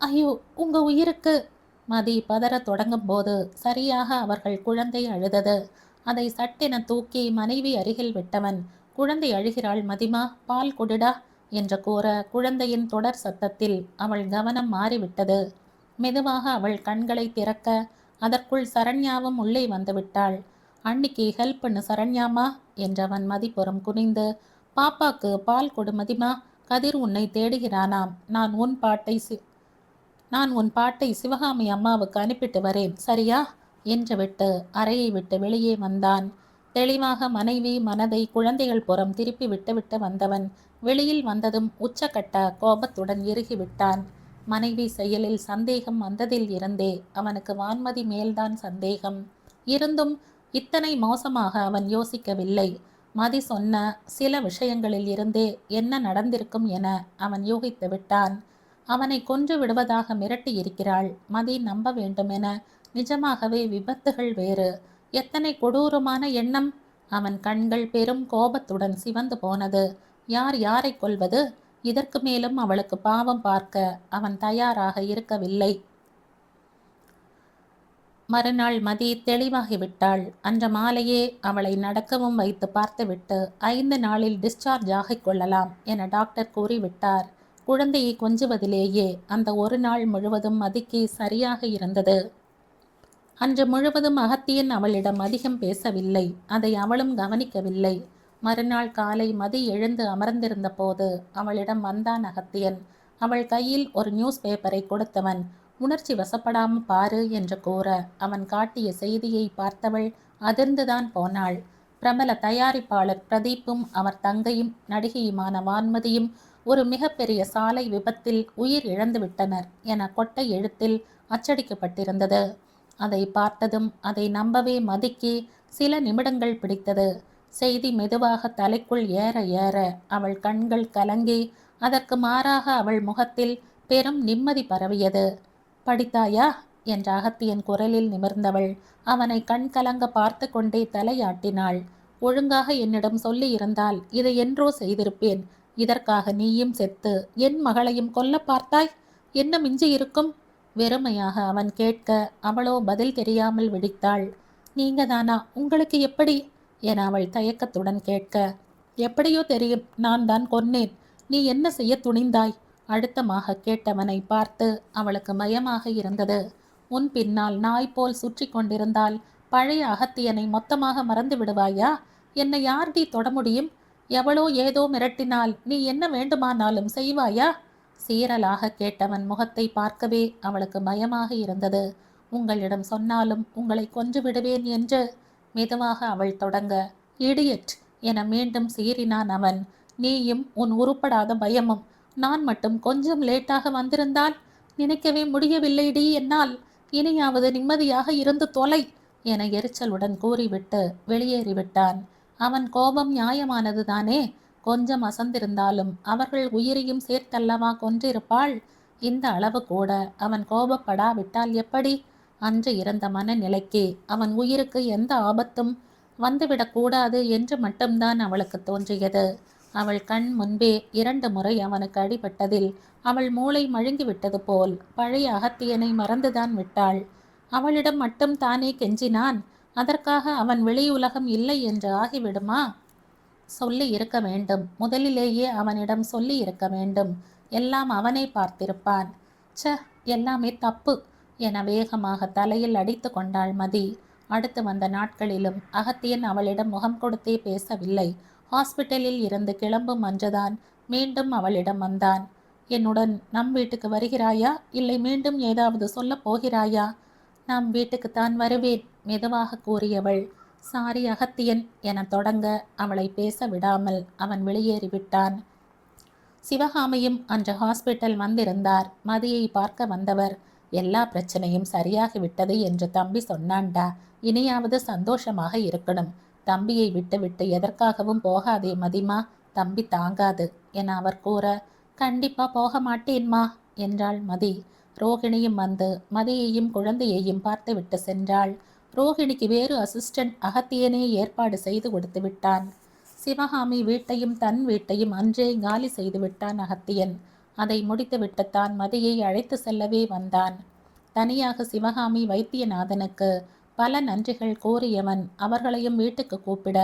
ஐயோ, உங்க உயிருக்கு! மதி பதறத் தொடங்கும் போது சரியாக அவர்கள் குழந்தை அழுதது. அதை சட்டென தூக்கி மனைவி அருகில் விட்டவன், குழந்தை அழுகிறாள் மதிமா, பால் கொடுடா என்று கூற குழந்தையின் தொடர் சத்தத்தில் அவள் கவனம் மாறிவிட்டது. மெதுவாக அவள் கண்களை திறக்க அதற்குள் சரண்யாவும் உள்ளே வந்துவிட்டாள். அன்னிக்கு ஹெல்ப் பண்ணு சரண்யாமா என்றவன் மதிப்புறம் குனிந்து, பாப்பாக்கு பால் கொடு மதிமா, கதிர் உன்னை தேடுகிறானாம். நான் உன் பாட்டை சிவகாமி அம்மாவுக்கு அனுப்பிட்டு வரேன், சரியா என்று விட்டு அறையை விட்டு வெளியே வந்தான். தெளிவாக மனைவி மனதை குழந்தைகள் புறம் திருப்பி விட்டு வந்தவன் வெளியில் வந்ததும் உச்சக்கட்ட கோபத்துடன் இறுகிவிட்டான். மனைவி செயலில் சந்தேகம் வந்ததில் இருந்தே அவனுக்கு வான்மதி மேல்தான் சந்தேகம். இருந்தும் இத்தனை மோசமாக அவன் யோசிக்கவில்லை. மதி சொன்ன சில விஷயங்களில் இருந்தே என்ன நடந்திருக்கும் என அவன் யூகித்து விட்டான். அவனை கொன்று விடுவதாக மிரட்டி இருக்கிறாள். மதி நம்ப வேண்டுமென நிஜமாகவே விபத்துகள் வேறு. எத்தனை கொடூரமான எண்ணம்! அவன் கண்கள் பெரும் கோபத்துடன் சிவந்து போனது. யார் யாரை கொல்வது? இதற்கு மேலும் அவளுக்கு பாவம் பார்க்க அவன் தயாராக இருக்கவில்லை. மறுநாள் மதி தெளிவாகிவிட்டாள். அன்று மாலையே அவளை நடக்கவும் வைத்து பார்த்துவிட்டு 5 நாளில் டிஸ்சார்ஜ் ஆகிக் கொள்ளலாம் என டாக்டர் கூறிவிட்டார். குழந்தையை கொஞ்சுவதிலேயே அந்த ஒரு நாள் முழுவதும் மதிக்கு சரியாக இருந்தது. அன்று முழுவதும் அகத்தியன் அவளிடம் அதிகம் பேசவில்லை. அதை அவளும் கவனிக்கவில்லை. மறுநாள் காலை மதி எழுந்து அமர்ந்திருந்த போது அவளிடம் வந்தான் அகத்தியன். அவள் கையில் ஒரு நியூஸ் பேப்பரை கொடுத்தவன், உணர்ச்சி வசப்படாம பாரு என்று கூற அவன் காட்டிய செய்தியை பார்த்தவள் அதிர்ந்துதான் போனாள். பிரபல தயாரிப்பாளர் பிரதீப்பும் அவர் தங்கையும் நடிகையுமான வான்மதியும் ஒரு மிகப்பெரிய சாலை விபத்தில் உயிர் இழந்து விட்டனர் என கொட்டை எழுத்தில் அச்சடிக்கப்பட்டிருந்தது. அதை பார்த்ததும் அதை நம்பவே மதிக்கு சில நிமிடங்கள் பிடித்தது. செய்தி மெதுவாக தலைக்குள் ஏற ஏற அவள் கண்கள் கலங்கி அதற்கு மாறாக அவள் முகத்தில் பெரும் நிம்மதி பரவியது. படித்தாயா என்ற அகத்தியன் குரலில் நிமிர்ந்தவள் அவனை கண் கலங்க பார்த்து கொண்டே தலையாட்டினாள். ஒழுங்காக என்னிடம் சொல்லி இருந்தால் இதை என்றோ செய்திருப்பேன். இதற்காக நீயும் செத்து என் மகளையும் கொல்ல பார்த்தாய். என்ன மிஞ்சி இருக்கும்? வெறுமையாக அவன் கேட்க அவளோ பதில் தெரியாமல் விழித்தாள். நீங்க தானா? உங்களுக்கு எப்படி என அவள் தயக்கத்துடன் கேட்க, எப்படியோ தெரியும், நான் தான் கொன்னேன். நீ என்ன செய்ய துணிந்தாய்? அழுத்தமாக கேட்டவனை பார்த்து அவளுக்கு பயமாக இருந்தது. உன் பின்னால் நாய் போல் சுற்றி கொண்டிருந்தால் பழைய அகத்தியனை மொத்தமாக மறந்து விடுவாயா? என்னை யார்டி தொட முடியும்? எவளோ ஏதோ மிரட்டினால் நீ என்ன வேண்டுமானாலும் செய்வாயா? சீரலாக கேட்டவன் முகத்தை பார்க்கவே அவளுக்கு பயமாக இருந்தது. உங்களிடம் சொன்னாலும் உங்களை கொன்று விடுவேன் என்று மெதுவாக அவள் தொடங்க, இடியட் என மீண்டும் சீறினான் அவன். நீயும் உன் உருப்படாத பயமும். நான் மட்டும் கொஞ்சம் லேட்டாக வந்திருந்தால் நினைக்கவே முடியவில்லைடி என்னால். இனியாவது நிம்மதியாக இருந்து தொலை என எரிச்சலுடன் கூறிவிட்டு வெளியேறிவிட்டான். அவன் கோபம் நியாயமானது தானே. கொஞ்சம் அசந்திருந்தாலும் அவர்கள் உயிரையும் சேர்த்தல்லவா கொன்றிருப்பாள். இந்த அளவு கூட அவன் கோபப்படாவிட்டால் எப்படி? அன்று இருந்த மனநிலைக்கு அவன் உயிருக்கு எந்த ஆபத்தும் வந்துவிடக்கூடாது என்று மட்டும்தான் அவளுக்கு தோன்றியது. அவள் கண் முன்பே 2 முறை அவனுக்கு அடிபட்டதில் அவள் மூளை மழுங்கிவிட்டது போல் பழைய அகத்தியனை மறந்துதான் விட்டாள். அவளிடம் மட்டும் தானே கெஞ்சினான். அதற்காக அவன் வெளியுலகம் இல்லை என்று ஆகிவிடுமா? சொல்லி இருக்க வேண்டும். முதலிலேயே அவனிடம் சொல்லி இருக்க வேண்டும். எல்லாம் அவனை பார்த்திருப்பான். எல்லாமே தப்பு என வேகமாக தலையில் அடித்து கொண்டாள் மதி. அடுத்து வந்த நாட்களிலும் அகத்தியன் அவளிடம் முகம் கொடுத்தே பேசவில்லை. ஹாஸ்பிட்டலில் இருந்து கிளம்பும் அன்றுதான் மீண்டும் அவளிடம் வந்தான். என்னுடன் நம் வீட்டுக்கு வருகிறாயா, இல்லை மீண்டும் ஏதாவது சொல்ல போகிறாயா? நம் வீட்டுக்குத்தான் வருவேன் மெதுவாக கூறியவள். சாரி அகத்தியன் என தொடங்க அவளை பேச விடாமல் அவன் வெளியேறிவிட்டான். சிவகாமியும் அன்று ஹாஸ்பிட்டல் வந்திருந்தார். மதியை பார்க்க வந்தவர், எல்லா பிரச்சனையும் சரியாகிவிட்டது என்று தம்பி சொன்னான்டா. இனியாவது சந்தோஷமாக இருக்கணும். தம்பியை விட்டு எதற்காகவும் போகாதே மதிமா, தம்பி தாங்காது என அவர் கூற, கண்டிப்பா போக மாட்டேன்மா என்றாள் மதி. ரோகிணியும் வந்து மதியையும் குழந்தையையும் பார்த்துவிட்டு சென்றாள். ரோகிணிக்கு வேறு அசிஸ்டன்ட் அகத்தியனே ஏற்பாடு செய்து கொடுத்து விட்டான். சிவகாமி வீட்டையும் தன் வீட்டையும் அன்றே காலி செய்து விட்டான் அகத்தியன். அதை முடித்துவிட்டுத்தான் மதியை அழைத்து செல்லவே வந்தான். தனியாக சிவகாமி வைத்தியநாதனுக்கு பல நன்றிகள் கூறியவன் அவர்களையும் வீட்டுக்கு கூப்பிட,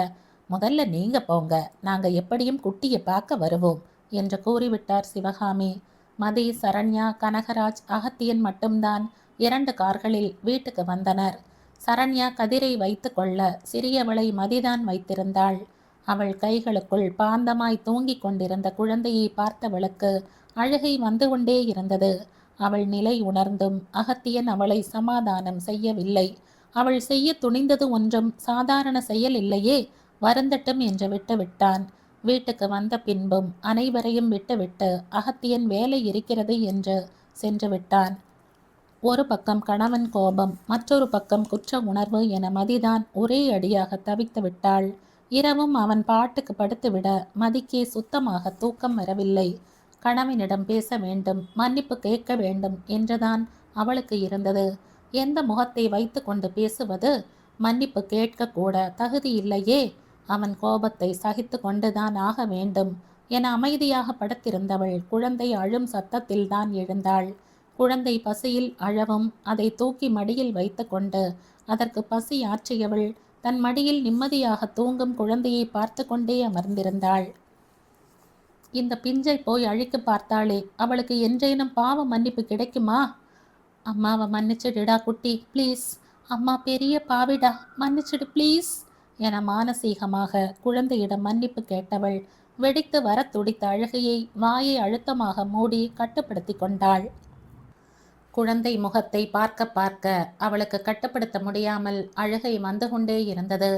முதல்ல நீங்க போங்க, நாங்க எப்படியும் குட்டியை பார்க்க வருவோம் என்று கூறிவிட்டார் சிவகாமி. மதி, சரண்யா, கனகராஜ், அகத்தியன் மட்டும்தான் 2 கார்களில் வீட்டுக்கு வந்தனர். சரண்யா கதிரை வைத்து கொள்ள சிறியவளை மதிதான் வைத்திருந்தாள். அவள் கைகளுக்குள் பாந்தமாய் தூங்கிக் கொண்டிருந்த குழந்தையை பார்த்தவளுக்கு அழுகை வந்து கொண்டே இருந்தது. அவள் நிலை உணர்ந்தும் அகத்தியன் அவளை சமாதானம் செய்யவில்லை. அவள் செய்ய துணிந்தது ஒன்றும் சாதாரண செயல் இல்லையே, வருந்தட்டும் என்று விட்டுவிட்டான். வீட்டுக்கு வந்த பின்பும் அனைவரையும் விட்டுவிட்டு அகத்தியன் வேலை இருக்கிறது என்று சென்று விட்டான். ஒரு பக்கம் கணவன் கோபம், மற்றொரு பக்கம் குற்ற உணர்வு என மதிதான் ஒரே அடியாக தவித்து விட்டாள். இரவும் அவன் பாட்டுக்கு படுத்துவிட மதிக்கே சுத்தமாக தூக்கம் வரவில்லை. கணவனிடம் பேச வேண்டும், மன்னிப்பு கேட்க வேண்டும் என்றுதான் அவளுக்கு இருந்தது. எந்த முகத்தை வைத்து கொண்டு பேசுவது? மன்னிப்பு கேட்க கூட தகுதி இல்லையே. அவன் கோபத்தை சகித்து கொண்டுதான் ஆக வேண்டும் என அமைதியாக படுத்திருந்தவள் குழந்தை அழும் சத்தத்தில்தான் எழுந்தாள். குழந்தை பசியில் அழவும் அதை தூக்கி மடியில் வைத்து கொண்டு அதற்கு பசி ஆற்றியவள் தன் மடியில் நிம்மதியாக தூங்கும் குழந்தையை பார்த்து கொண்டே அமர்ந்திருந்தாள். இந்த பிஞ்சை போய் அழிக்க பார்த்தாளே, அவளுக்கு என்றேனும் பாவ மன்னிப்பு கிடைக்குமா? அம்மாவை மன்னிச்சிடுடா குட்டி, ப்ளீஸ். அம்மா பெரிய பாவிடா, மன்னிச்சிடு ப்ளீஸ் என மானசீகமாக குழந்தையிடம் மன்னிப்பு கேட்டவள் வெடித்து வர துடித்த அழுகையை வாயை அழுத்தமாக மூடி கட்டுப்படுத்தி கொண்டாள். குழந்தை முகத்தை பார்க்க பார்க்க அவளுக்கு கட்டுப்படுத்த முடியாமல் அழுகை வந்து கொண்டே இருந்தது.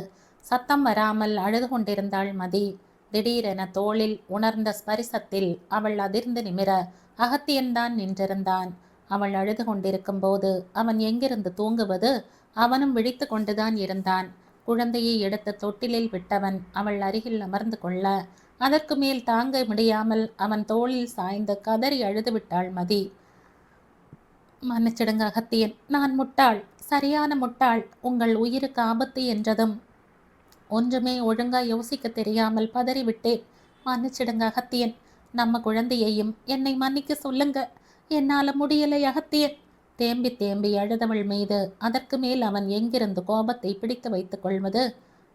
சத்தம் வராமல் அழுது கொண்டிருந்தாள் மதி. திடீரென தோளில் உணர்ந்த ஸ்பரிசத்தில் அவள் அதிர்ந்து நிமிர அகத்தியன்தான் நின்றிருந்தான். அவள் அழுது கொண்டிருக்கும் போது அவன் எங்கிருந்து தூங்குவது? அவனும் விழித்து கொண்டுதான் இருந்தான். குழந்தையை எடுத்து தொட்டிலில் விட்டவன் அவள் அருகில் அமர்ந்து கொள்ள அதற்கு மேல் தாங்க முடியாமல் அவன் தோளில் சாய்ந்து கதறி அழுது விட்டாள் மதி. மன்னிச்சிடுங்க அகத்தியன், நான் முட்டாள், சரியான முட்டாள். உங்கள் உயிருக்கு ஆபத்து என்றதும் ஒன்றுமே ஒழுங்கா யோசிக்க தெரியாமல் பதறிவிட்டேன். மன்னிச்சிடுங்க அகத்தியன். நம்ம குழந்தையையும் என்னை மன்னிக்க சொல்லுங்க. என்னால முடியலை அகத்தியன். தேம்பி தேம்பி அழுதவள் மீது அதற்கு மேல் அவன் எங்கிருந்து கோபத்தை பிடித்து வைத்துக் கொள்வது?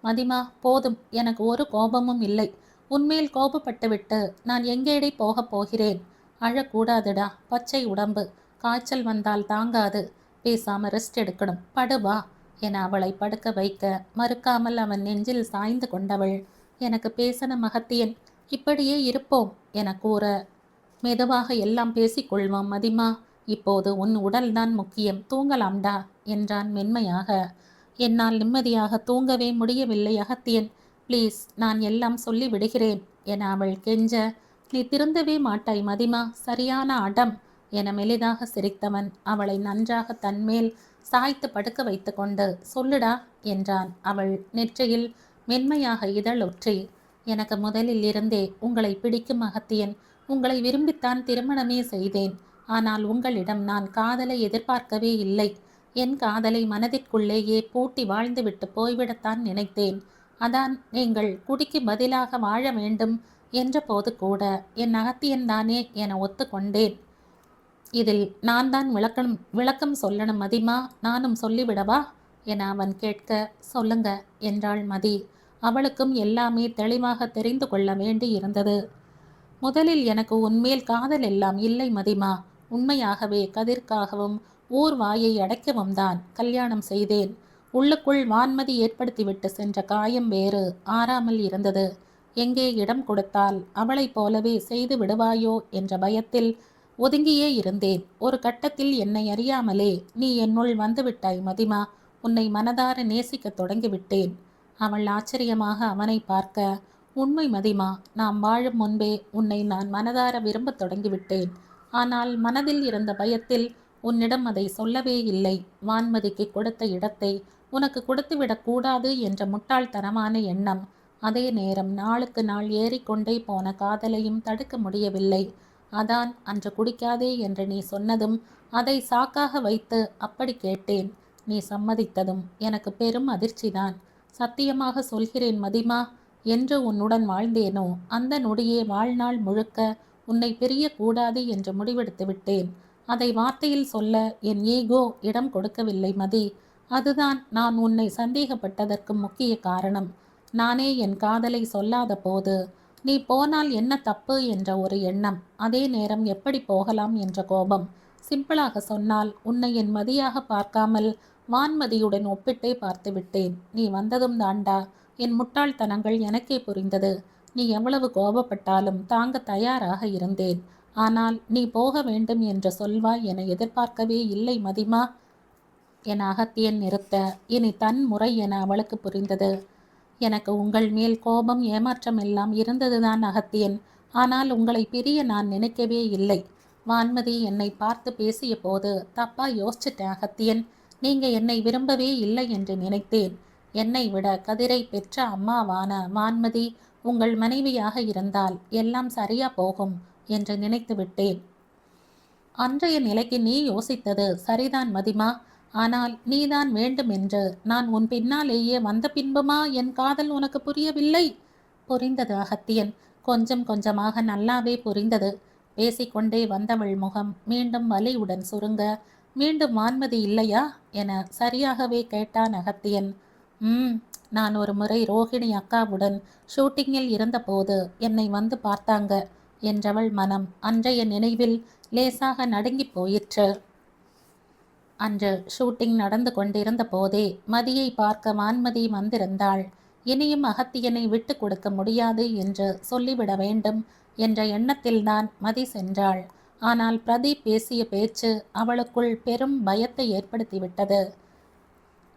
மதிமா, போதும், எனக்கு ஒரு கோபமும் இல்லை. உன்மேல் கோபப்பட்டுவிட்டு நான் எங்கேடை போகப் போகிறேன்? அழக்கூடாதுடா, பச்சை உடம்பு, காய்ச்சல் வந்தால் தாங்காது. பேசாம ரெஸ்ட் எடுக்கணும், படுவா என அவளை படுக்க வைக்க மறுக்காமல் அவன் நெஞ்சில் சாய்ந்து கொண்டவள், எனக்கு பேசணும் அகத்தியன், இப்படியே இருப்போம் என கூற, மெதுவாக எல்லாம் பேசிக்கொள்வோம் மதிமா, இப்போது உன் உடல்தான் முக்கியம், தூங்கலாம்டா என்றான் மென்மையாக. என்னால் நிம்மதியாக தூங்கவே முடியவில்லை அகத்தியன், ப்ளீஸ், நான் எல்லாம் சொல்லி விடுகிறேன் என அவள் கெஞ்ச, நீ திருந்தவே மாட்டாய் மதிமா, சரியான அடம் என மெலிதாக சிரித்தவன் அவளை நன்றாக தன்மேல் சாய்த்து படுக்க வைத்து கொண்டு, சொல்லுடா என்றான். அவள் நெற்றியில் மென்மையாக இதழொற்றி, எனக்கு முதலில் இருந்தே உங்களை பிடிக்கும் அகத்தியன், உங்களை விரும்பித்தான் திருமணமே செய்தேன். ஆனால் உங்களிடம் நான் காதலை எதிர்பார்க்கவே இல்லை. என் காதலை மனதிற்குள்ளேயே பூட்டி வாழ்ந்துவிட்டு போய்விடத்தான் நினைத்தேன். அதான் நீங்கள் குடிக்கு பதிலாக வாழ வேண்டும் என்ற போது கூட என் அகத்தியன்தானே என ஒத்துக்கொண்டேன். இதில் நான் தான் விளக்கம் சொல்லணும் மதிமா, நானும் சொல்லிவிடவா என அவன் கேட்க, சொல்லுங்க என்றாள் மதி. அவளுக்கும் எல்லாமே தெளிவாக தெரிந்து கொள்ள வேண்டி இருந்தது. முதலில் எனக்கு உன்மேல் காதல் எல்லாம் இல்லை மதிமா. உண்மையாகவே கதிர்க்காகவும் ஊர் வாயை அடைக்கவும் தான் கல்யாணம் செய்தேன். உள்ளுக்குள் வான்மதி ஏற்படுத்திவிட்டு சென்ற காயம் வேறு ஆறாமல் இருந்தது. எங்கே இடம் கொடுத்தால் அவளைப் போலவே செய்து விடுவாயோ என்ற பயத்தில் ஒதுங்கியே இருந்தேன். ஒரு கட்டத்தில் என்னை அறியாமலே நீ என்னுள் வந்துவிட்டாய் மதிமா. உன்னை மனதார நேசிக்க தொடங்கிவிட்டேன். அவள் ஆச்சரியமாக அவனை பார்க்க, உண்மை மதிமா, நாம் வாழும் முன்பே உன்னை நான் மனதார விரும்ப தொடங்கிவிட்டேன். ஆனால் மனதில் இருந்த பயத்தில் உன்னிடம் அதை சொல்லவே இல்லை. வான்மதிக்கு கொடுத்த இடத்தை உனக்கு கொடுத்துவிடக் கூடாது என்ற முட்டாள்தனமான எண்ணம். அதே நேரம் நாளுக்கு நாள் ஏறிக்கொண்டே போன காதலையும் தடுக்க முடியவில்லை. அதான் அன்று குடிக்காதே என்று நீ சொன்னதும் அதை சாக்காக வைத்து அப்படி கேட்டேன். நீ சம்மதித்ததும் எனக்கு பெரும் அதிர்ச்சிதான். சத்தியமாக சொல்கிறேன் மதிமா, என்று உன்னுடன் வாழ்ந்தேனோ அந்த நொடியே வாழ்நாள் முழுக்க உன்னை பிரியக்கூடாது என்று முடிவெடுத்து விட்டேன். அதை வார்த்தையில் சொல்ல என் ஈகோ இடம் கொடுக்கவில்லை மதி. அதுதான் நான் உன்னை சந்தேகப்பட்டதற்கு முக்கிய காரணம். நானே என் காதலை சொல்லாத போது நீ போனால் என்ன தப்பு என்ற ஒரு எண்ணம், அதே நேரம் எப்படி போகலாம் என்ற கோபம். சிம்பிளாக சொன்னால் உன்னை என் மதியாக பார்க்காமல் வான்மதியுடன் ஒப்பிட்டே பார்த்து விட்டேன். நீ வந்ததும் தாண்டா என் முட்டாள்தனங்கள் எனக்கே புரிந்தது. நீ எவ்வளவு கோபப்பட்டாலும் தாங்க தயாராக இருந்தேன். ஆனால் நீ போக வேண்டும் என்று சொல்வாய் என எதிர்பார்க்கவே இல்லை மதிமா என அகத்தியன் நிறுத்த, இனி தன் முறை என அவளுக்கு புரிந்தது. எனக்கு உங்கள் மேல் கோபம் ஏமாற்றம் எல்லாம் இருந்ததுதான் அகத்தியன். ஆனால் உங்களை பிரிய நான் நினைக்கவே இல்லை. வான்மதி என்னை பார்த்து பேசிய போது தப்பா யோசிச்சிட்டேன் அகத்தியன். நீங்க என்னை விரும்பவே இல்லை என்று நினைத்தேன். என்னை விட கதிரை பெற்ற அம்மாவான வான்மதி உங்கள் மனைவியாக இருந்தால் எல்லாம் சரியா போகும் என்று நினைத்து விட்டேன். அன்றைய நிலைக்கு நீ யோசித்தது சரிதான் மதிமா. ஆனால் நீதான் வேண்டும் என்று நான் உன் பின்னாலேயே வந்த பின்புமா என் காதல் உனக்கு புரியவில்லை? புரிந்தது அகத்தியன். கொஞ்சம் கொஞ்சமாக நல்லாவே புரிந்தது. பேசிக்கொண்டே வந்தவள் முகம் மீண்டும் வலியுடன் சுருங்க, மீண்டும் வான்மதி இல்லையா என சரியாகவே கேட்டான் அகத்தியன். நான் ஒரு முறை ரோஹிணி அக்காவுடன் ஷூட்டிங்கில் இருந்தபோது என்னை வந்து பார்த்தாங்க என்றவள் மனம் அன்றைய நினைவில் லேசாக நடுங்கி போயிற்று. அன்று ஷூட்டிங் நடந்து கொண்டிருந்த போதே மதியை பார்க்க வான்மதி வந்திருந்தாள். இனியும் அகத்தியனை விட்டு கொடுக்க முடியாது என்று சொல்லிவிட வேண்டும் என்ற எண்ணத்தில்தான் மதி சென்றாள். ஆனால் பிரதீப் பேசிய பேச்சு அவளுக்குள் பெரும் பயத்தை ஏற்படுத்திவிட்டது.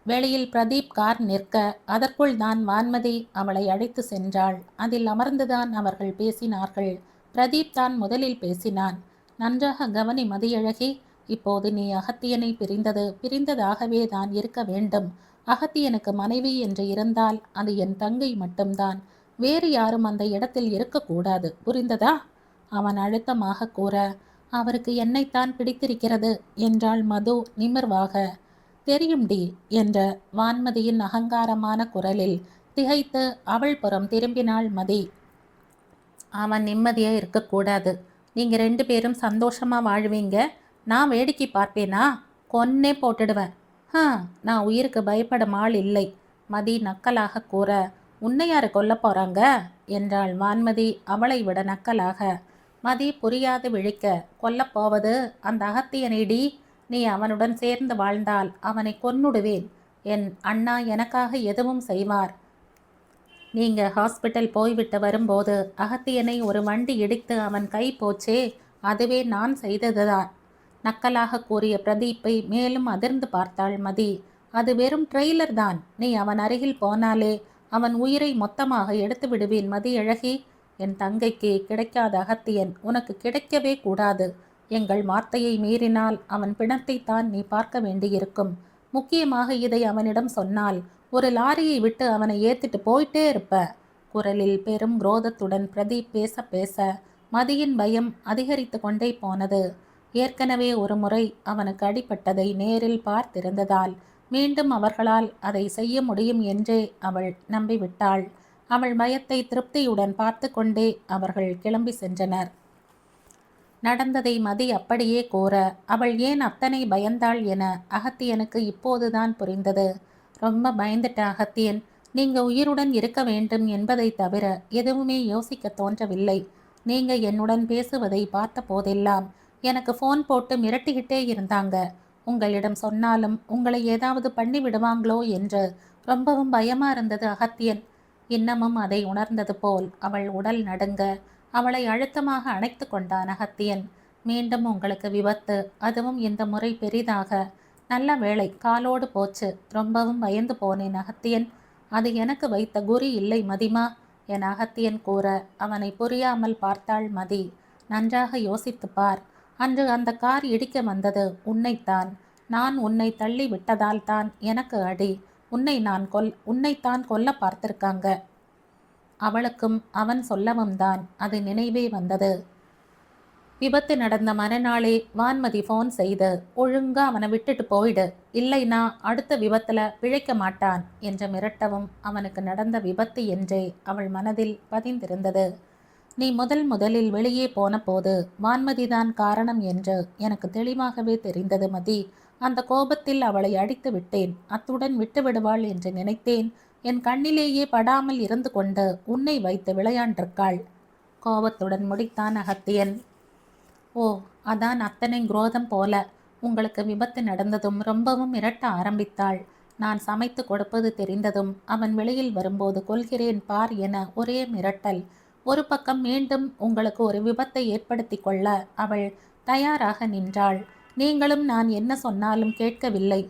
வெளியில் பிரதீப் கார் நிற்க அதற்குள் தான் வான்மதி அவளை அழைத்து சென்றாள். அதில் அமர்ந்துதான் அவர்கள் பேசினார்கள். பிரதீப் தான் முதலில் பேசினான். நன்றாக கவனி மதியழகி, இப்போது நீ அகத்தியனை பிரிந்ததாகவே தான் இருக்க வேண்டும். அகத்தியனுக்கு மனைவி என்று இருந்தால் அது என் தங்கை மட்டும்தான். வேறு யாரும் அந்த இடத்தில் இருக்கக்கூடாது. புரிந்ததா? அவன் அழுத்தமாக கூற, அவருக்கு என்னைத்தான் பிடித்திருக்கிறது என்றாள் மது நிமிர்வாக. தெரியும் டி என்ற வான்மதியின் அகங்காரமான குரலில் திகைத்து அவள் புறம் திரும்பினாள் மதி. அவன் நிம்மதியா இருக்கக்கூடாது. நீங்க 2 பேரும் சந்தோஷமா வாழ்வீங்க. நான் வேடிக்கை பார்ப்பேனா? கொன்னே போட்டுடுவேன். நான் உயிருக்கு பயப்படும் ஆள் இல்லை. மதி நக்கலாக கூற, உன்னை யாரு கொல்ல போறாங்க என்றாள் வான்மதி அவளை விட நக்கலாக. மதி புரியாது விழிக்க, கொல்லப்போவது அந்த அகத்தியனேடி. நீ அவனுடன் சேர்ந்து வாழ்ந்தால் அவனை கொன்னுடுவேன். என் அண்ணா எனக்காக எதுவும் செய்வார். நீங்க ஹாஸ்பிட்டல் போய்விட்டு வரும்போது அகத்தியனை ஒரு வண்டி இடித்து அவன் கை போச்சே, அதுவே நான் செய்ததுதான். நக்கலாக கூறிய பிரதீப்பை மேலும் அதிர்ந்து பார்த்தாள் மதி. அது வெறும் ட்ரெய்லர் தான். நீ அவன் அருகில் போனாலே அவன் உயிரை மொத்தமாக எடுத்து விடுவேன் மதி அழகி. என் தங்கைக்கு கிடைக்காத அகத்தியன் உனக்கு கிடைக்கவே கூடாது. எங்கள் வார்த்தையை மீறினால் அவன் பிணத்தைத்தான் நீ பார்க்க வேண்டியிருக்கும். முக்கியமாக இதை அவனிடம் சொன்னால் ஒரு லாரியை விட்டு அவனை ஏத்திட்டு போயிட்டே இருப்ப. குரலில் பெரும் குரோதத்துடன் பிரதீப் பேச பேச மதியின் பயம் அதிகரித்து கொண்டே போனது. ஏற்கனவே ஒரு முறை அவனுக்கு அடிபட்டதை நேரில் பார்த்திருந்ததால் மீண்டும் அவர்களால் அதை செய்ய முடியும் என்றே அவள் நம்பிவிட்டாள். அவள் பயத்தை திருப்தியுடன் பார்த்து கொண்டே அவர்கள் கிளம்பி சென்றனர். நடந்ததை மதி அப்படியே கூற அவள் ஏன் அத்தனை பயந்தாள் என அகத்தியனுக்கு இப்போதுதான் புரிந்தது. ரொம்ப பயந்துட்ட அகத்தியன். நீங்க உயிருடன் இருக்க வேண்டும் என்பதை தவிர எதுவுமே யோசிக்க தோன்றவில்லை. நீங்க என்னுடன் பேசுவதை பார்த்த போதெல்லாம் எனக்கு ஃபோன் போட்டு மிரட்டிக்கிட்டே இருந்தாங்க. உங்களிடம் சொன்னாலும் உங்களை ஏதாவது பண்ணி விடுவாங்களோ என்று ரொம்பவும் பயமா இருந்தது அகத்தியன். இன்னமும் அதை உணர்ந்தது போல் அவள் உடல் நடுங்க அவளை அழுத்தமாக அணைத்து கொண்டான் அகத்தியன். மீண்டும் உங்களுக்கு விபத்து, அதுவும் இந்த முறை பெரிதாக. நல்ல வேளை காலோடு போச்சு. ரொம்பவும் பயந்து போனேன் அகத்தியன். அது எனக்கு வைத்த குறி இல்லை மதிமா என அகத்தியன் கூற அவனை புரியாமல் பார்த்தாள் மதி. நன்றாக யோசித்து பார். அன்று அந்த கார் இடிக்க வந்தது உன்னைத்தான். நான் உன்னை தள்ளி விட்டதால் தான் எனக்கு அடி. உன்னைத்தான் கொல்ல பார்த்திருக்காங்க. அவளுக்கும் அவன் சொல்லவும் தான் அது நினைவே வந்தது. விபத்து நடந்த மறுநாளே வான்மதி ஃபோன் செய்து, ஒழுங்கா அவனை விட்டுட்டு போயிடு, இல்லைனா அடுத்த விபத்துல பிழைக்க மாட்டான் என்று மிரட்டவும் அவனுக்கு நடந்த விபத்து என்றே அவள் மனதில் பதிந்திருந்தது. நீ முதலில் வெளியே போன போது வான்மதிதான் காரணம் என்று எனக்கு தெளிவாகவே தெரிந்தது மதி. அந்த கோபத்தில் அவளை அடித்து விட்டேன். அத்துடன் விட்டு விடுவாள் என்று நினைத்தேன். என் கண்ணிலேயே படாமல் இருந்து கொண்டு உன்னை வைத்து விளையாண்டிருக்காள். கோபத்துடன் முடித்தான் அகத்தியன். ஓ, அதான் அத்தனை குரோதம் போல. உங்களுக்கு விபத்து நடந்ததும் ரொம்பவும் மிரட்ட ஆரம்பித்தாள். நான் சமைத்து கொடுப்பது தெரிந்ததும் அவன் வெளியில் வரும்போது கொல்கிறேன் பார் என ஒரே மிரட்டல். ஒரு பக்கம் மீண்டும் உங்களுக்கு ஒரு விபத்தை ஏற்படுத்தி கொள்ள அவள் தயாராக நின்றாள். நீங்களும் நான் என்ன சொன்னாலும் கேட்கவில்லை.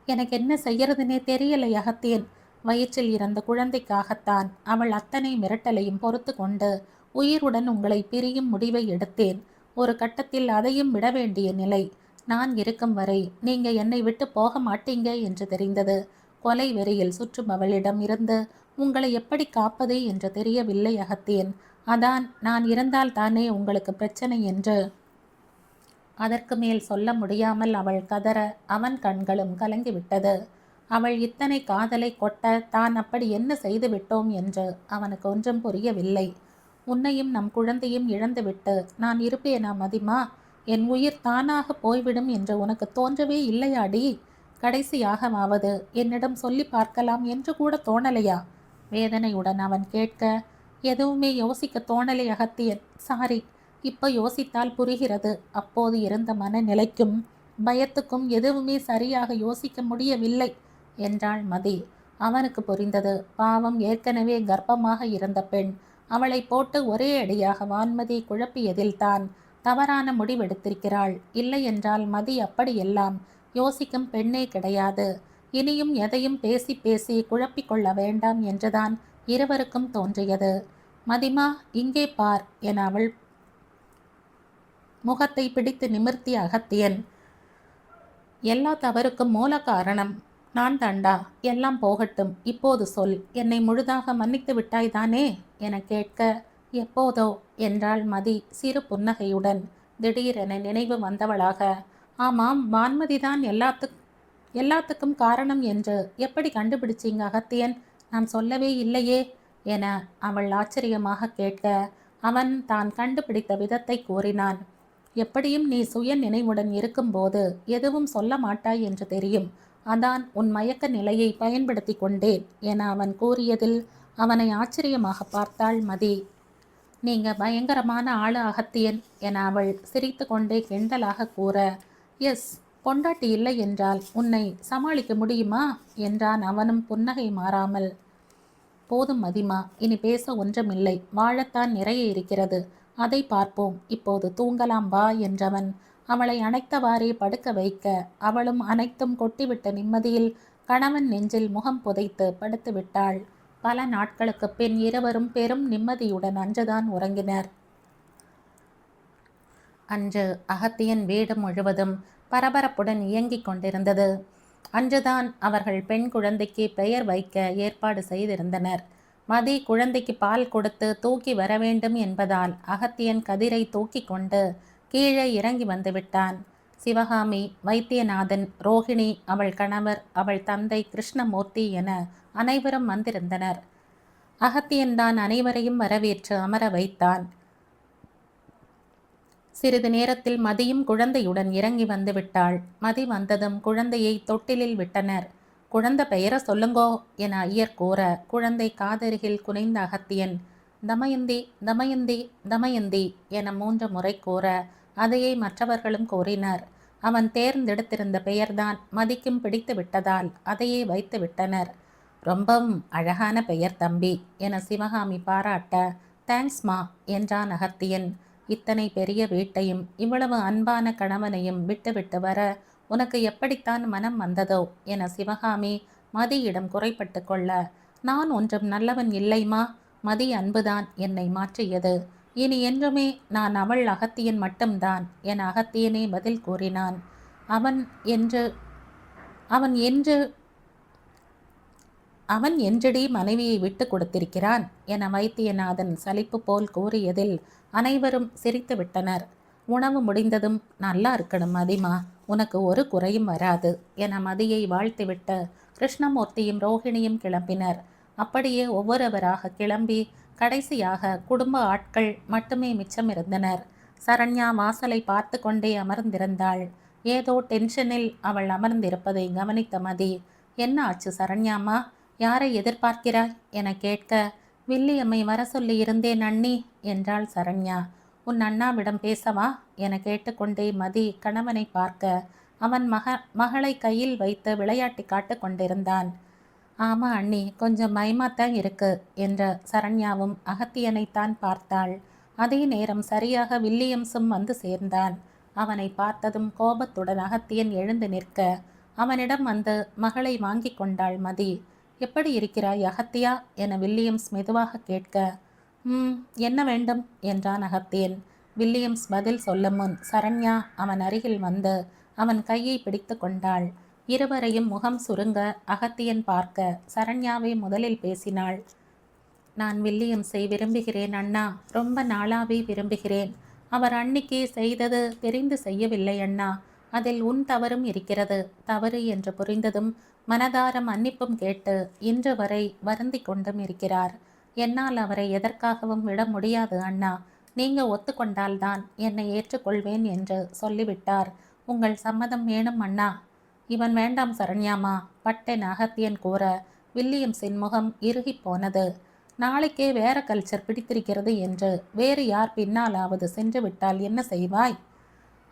எனக்கு என்ன செய்யறதுனே தெரியலை அகத்தியன். வயிற்றில் இருந்த குழந்தைக்காகத்தான் அவள் அத்தனை மிரட்டலையும் பொறுத்து கொண்டு உயிருடன் உங்களை பிரியும் முடிவை எடுத்தேன். ஒரு கட்டத்தில் அதையும் விட வேண்டிய நிலை. நான் இருக்கும் வரை நீங்க என்னை விட்டு போக மாட்டீங்க என்று தெரிந்தது. கொலை வெறியில் சுற்றுபவளிடம் இருந்து உங்களை எப்படி காப்பது என்று தெரியவில்லை அகத்தியன். அதான் நான் இருந்தால் தானே உங்களுக்கு பிரச்சனை என்று. அதற்கு மேல் சொல்ல முடியாமல் அவள் கதற அவன் கண்களும் கலங்கிவிட்டது. அவள் இத்தனை காதலை கொட்ட தான் அப்படி என்ன செய்து விட்டோம் என்று அவனுக்கு ஒன்றும் புரியவில்லை. உன்னையும் நம் குழந்தையும் இழந்துவிட்டு நான் இருப்பேனா மதிமா? என் உயிர் தானாக போய்விடும் என்று உனக்கு தோன்றவே இல்லையாடி? கடைசியாகவாவது என்னிடம் சொல்லி பார்க்கலாம் என்று கூட தோணலையா? வேதனையுடன் அவன் கேட்க, எதுவுமே யோசிக்க தோணலை அகத்தியன். சாரி, இப்போ யோசித்தால் புரிகிறது. அப்போது இருந்த மனநிலைக்கும் பயத்துக்கும் எதுவுமே சரியாக யோசிக்க முடியவில்லை என்றாள் மதி. அவனுக்கு புரிந்தது. பாவம், ஏற்கனவே கர்ப்பமாக இருந்த பெண். அவளை போட்டு ஒரே அடியாக வான்மதி குழப்பியதில் தான் தவறான முடிவெடுத்திருக்கிறாள். இல்லை என்றால் மதி அப்படியெல்லாம் யோசிக்கும் பெண்ணே கிடையாது. இனியும் எதையும் பேசி பேசி குழப்பிக்கொள்ள வேண்டாம் என்றுதான் இருவருக்கும் தோன்றியது. மதிமா, இங்கே பார் என அவள் முகத்தை பிடித்து நிமிர்த்திய அகத்தியன், எல்லா தவறுக்கும் மூல காரணம் நான் தாண்டா. எல்லாம் போகட்டும், இப்போது சொல், என்னை முழுதாக மன்னித்து விட்டாய்தானே என கேட்க, எப்போதோ என்றாள் மதி சிறு புன்னகையுடன். திடீரென நினைவு வந்தவளாக, ஆமாம், வான்மதிதான் எல்லாத்துக்கும் காரணம் என்று எப்படி கண்டுபிடிச்சிங்க அகத்தியன்? நான் சொல்லவே இல்லையே என அவள் ஆச்சரியமாக கேட்க, அவன் தான் கண்டுபிடித்த விதத்தை கூறினான். எப்படியும் நீ சுய நினைவுடன் இருக்கும்போது எதுவும் சொல்ல மாட்டாய் என்று தெரியும். அதான் உன் மயக்க நிலையை பயன்படுத்தி கொண்டேன் என அவன் கூறியதில் அவனை ஆச்சரியமாக பார்த்தாள் மதி. நீங்க பயங்கரமான ஆளு அகத்தியன் என அவள் சிரித்து கொண்டே கிண்டலாக கூற, எஸ், பொண்டாட்டி இல்லை என்றால் உன்னை சமாளிக்க முடியுமா என்றான் அவனும் புன்னகை மாறாமல். போதும் மதிமா, இனி பேச ஒன்றுமில்லை. வாழத்தான் நிறைய இருக்கிறது, அதை பார்ப்போம். இப்போது தூங்கலாம் வா என்றவன் அவளை அணைத்தவாறே படுக்க வைக்க, அவளும் அனைத்தும் கொட்டிவிட்ட நிம்மதியில் கணவன் நெஞ்சில் முகம் புதைத்து படுத்து விட்டாள். பல நாட்களுக்கு பின் இருவரும் பெரும் நிம்மதியுடன் அன்றுதான் உறங்கினர். அன்று அகத்தியன் வீடு முழுவதும் பரபரப்புடன் இயங்கிக் கொண்டிருந்தது. அன்றுதான் அவர்கள் பெண் குழந்தைக்கு பெயர் வைக்க ஏற்பாடு செய்திருந்தனர். மதி குழந்தைக்கு பால் கொடுத்து தூக்கி வர வேண்டும் என்பதால் அகத்தியன் கதிரை தூக்கி கொண்டு கீழே இறங்கி வந்து விட்டான். சிவகாமி, வைத்தியநாதன், ரோகிணி, அவள் கணவர், அவள் தந்தை கிருஷ்ணமூர்த்தி என அனைவரும் வந்திருந்தனர். அகத்தியன்தான் அனைவரையும் வரவேற்று அமர வைத்தான். சிறிது நேரத்தில் மதியும் குழந்தையுடன் இறங்கி வந்து விட்டாள். மதி வந்ததும் குழந்தையை தொட்டிலில் விட்டனர். குழந்தை பெயரை சொல்லுங்கோ என ஐயர் கூற, குழந்தை காதருகில் குனைந்த அகத்தியன், தமயந்தி, தமயந்தி, தமயந்தி என 3 முறை கூற, அதையே மற்றவர்களும் கூறினர். அவன் தேர்ந்தெடுத்திருந்த பெயர்தான் மதிக்கும் பிடித்து விட்டதால் அதையே வைத்து விட்டனர். ரொம்பவும் அழகான பெயர் தம்பி என சிவகாமி பாராட்ட, தேங்க்ஸ்மா என்றான் அகத்தியன். இத்தனை பெரிய வீட்டையும் இவ்வளவு அன்பான கணவனையும் விட்டுவிட்டு வர உனக்கு எப்படித்தான் மனம் வந்ததோ என சிவகாமி மதியிடம் குறைப்பட்டு கொள்ள, நான் ஒன்றும் நல்லவன் இல்லைமா, மதி அன்புதான் என்னை மாற்றியது. இனி என்றுமே நான் அவள் அகத்தியன் மட்டும்தான் என அகத்தியனே பதில் கூறினான். அவன் என்றடி மனைவியை விட்டு கொடுத்திருக்கிறான் என வைத்தியநாதன் சலிப்பு போல் கூறியதில் அனைவரும் சிரித்து விட்டனர். உணவு முடிந்ததும் நல்லா இருக்கணும் மதிமா, உனக்கு ஒரு குறையும் வராது என மதியை வாழ்த்திவிட்டு கிருஷ்ணமூர்த்தியும் ரோஹிணியும் கிளம்பினர். அப்படியே ஒவ்வொருவராக கிளம்பி கடைசியாக குடும்ப ஆட்கள் மட்டுமே மிச்சம் இருந்தனர். சரண்யா வாசலை பார்த்து கொண்டே அமர்ந்திருந்தாள். ஏதோ டென்ஷனில் அவள் அமர்ந்திருப்பதை கவனித்த மதி, என்ன ஆச்சு சரண்யாம்மா, யாரை எதிர்பார்க்கிறாய் என கேட்க, வில்லியம்மை வர சொல்லி இருந்தேன் அண்ணி என்றாள் சரண்யா. உன் அண்ணாவிடம் பேசவா என கேட்டுக்கொண்டே மதி கணவனை பார்க்க, அவன் மகளை கையில் வைத்து விளையாட்டி காட்டு கொண்டிருந்தான். ஆமா அண்ணி, கொஞ்சம் பயமாத்தான் இருக்கு என்ற சரண்யாவும் அகத்தியனைத்தான் பார்த்தாள். அதே நேரம் சரியாக வில்லியம்ஸும் வந்து சேர்ந்தான். அவனை பார்த்ததும் கோபத்துடன் அகத்தியன் எழுந்து நிற்க, அவனிடம் வந்து மகளை வாங்கி கொண்டாள் மதி. எப்படி இருக்கிறாய் அகத்தியா என வில்லியம்ஸ் மெதுவாக கேட்க, என்ன வேண்டும் என்றான் அகத்தியன். வில்லியம்ஸ் பதில் சொல்ல முன் சரண்யா அவன் அருகில் வந்து அவன் கையை பிடித்து கொண்டாள். இருவரையும் முகம் சுருங்க அகத்தியன் பார்க்க சரண்யாவை முதலில் பேசினாள். நான் வில்லியம்ஸை விரும்புகிறேன் அண்ணா, ரொம்ப நாளாவே விரும்புகிறேன். அவர் அன்னிக்கே செய்தது தெரிந்து செய்யவில்லை அண்ணா, அதில் உன் தவறும் இருக்கிறது. தவறு என்று புரிந்ததும் மனதார மன்னிப்பும் கேட்டு இன்று வரை வருந்தி கொண்டும் இருக்கிறார். என்னால் அவரை எதற்காகவும் விட முடியாது அண்ணா, நீங்க ஒத்துக்கொண்டால்தான் என்னை ஏற்றுக்கொள்வேன் என்று சொல்லிவிட்டார். உங்கள் சம்மதம் வேணும் அண்ணா. இவன் வேண்டாம் சரண்யாமா பட்டென் அகத்தியன் கூற வில்லியம்ஸின் முகம் இறுகி போனது. நாளைக்கே வேற கல்ச்சர் பிடித்திருக்கிறது என்று வேறு யார் பின்னாலாவது சென்று விட்டால் என்ன செய்வாய்?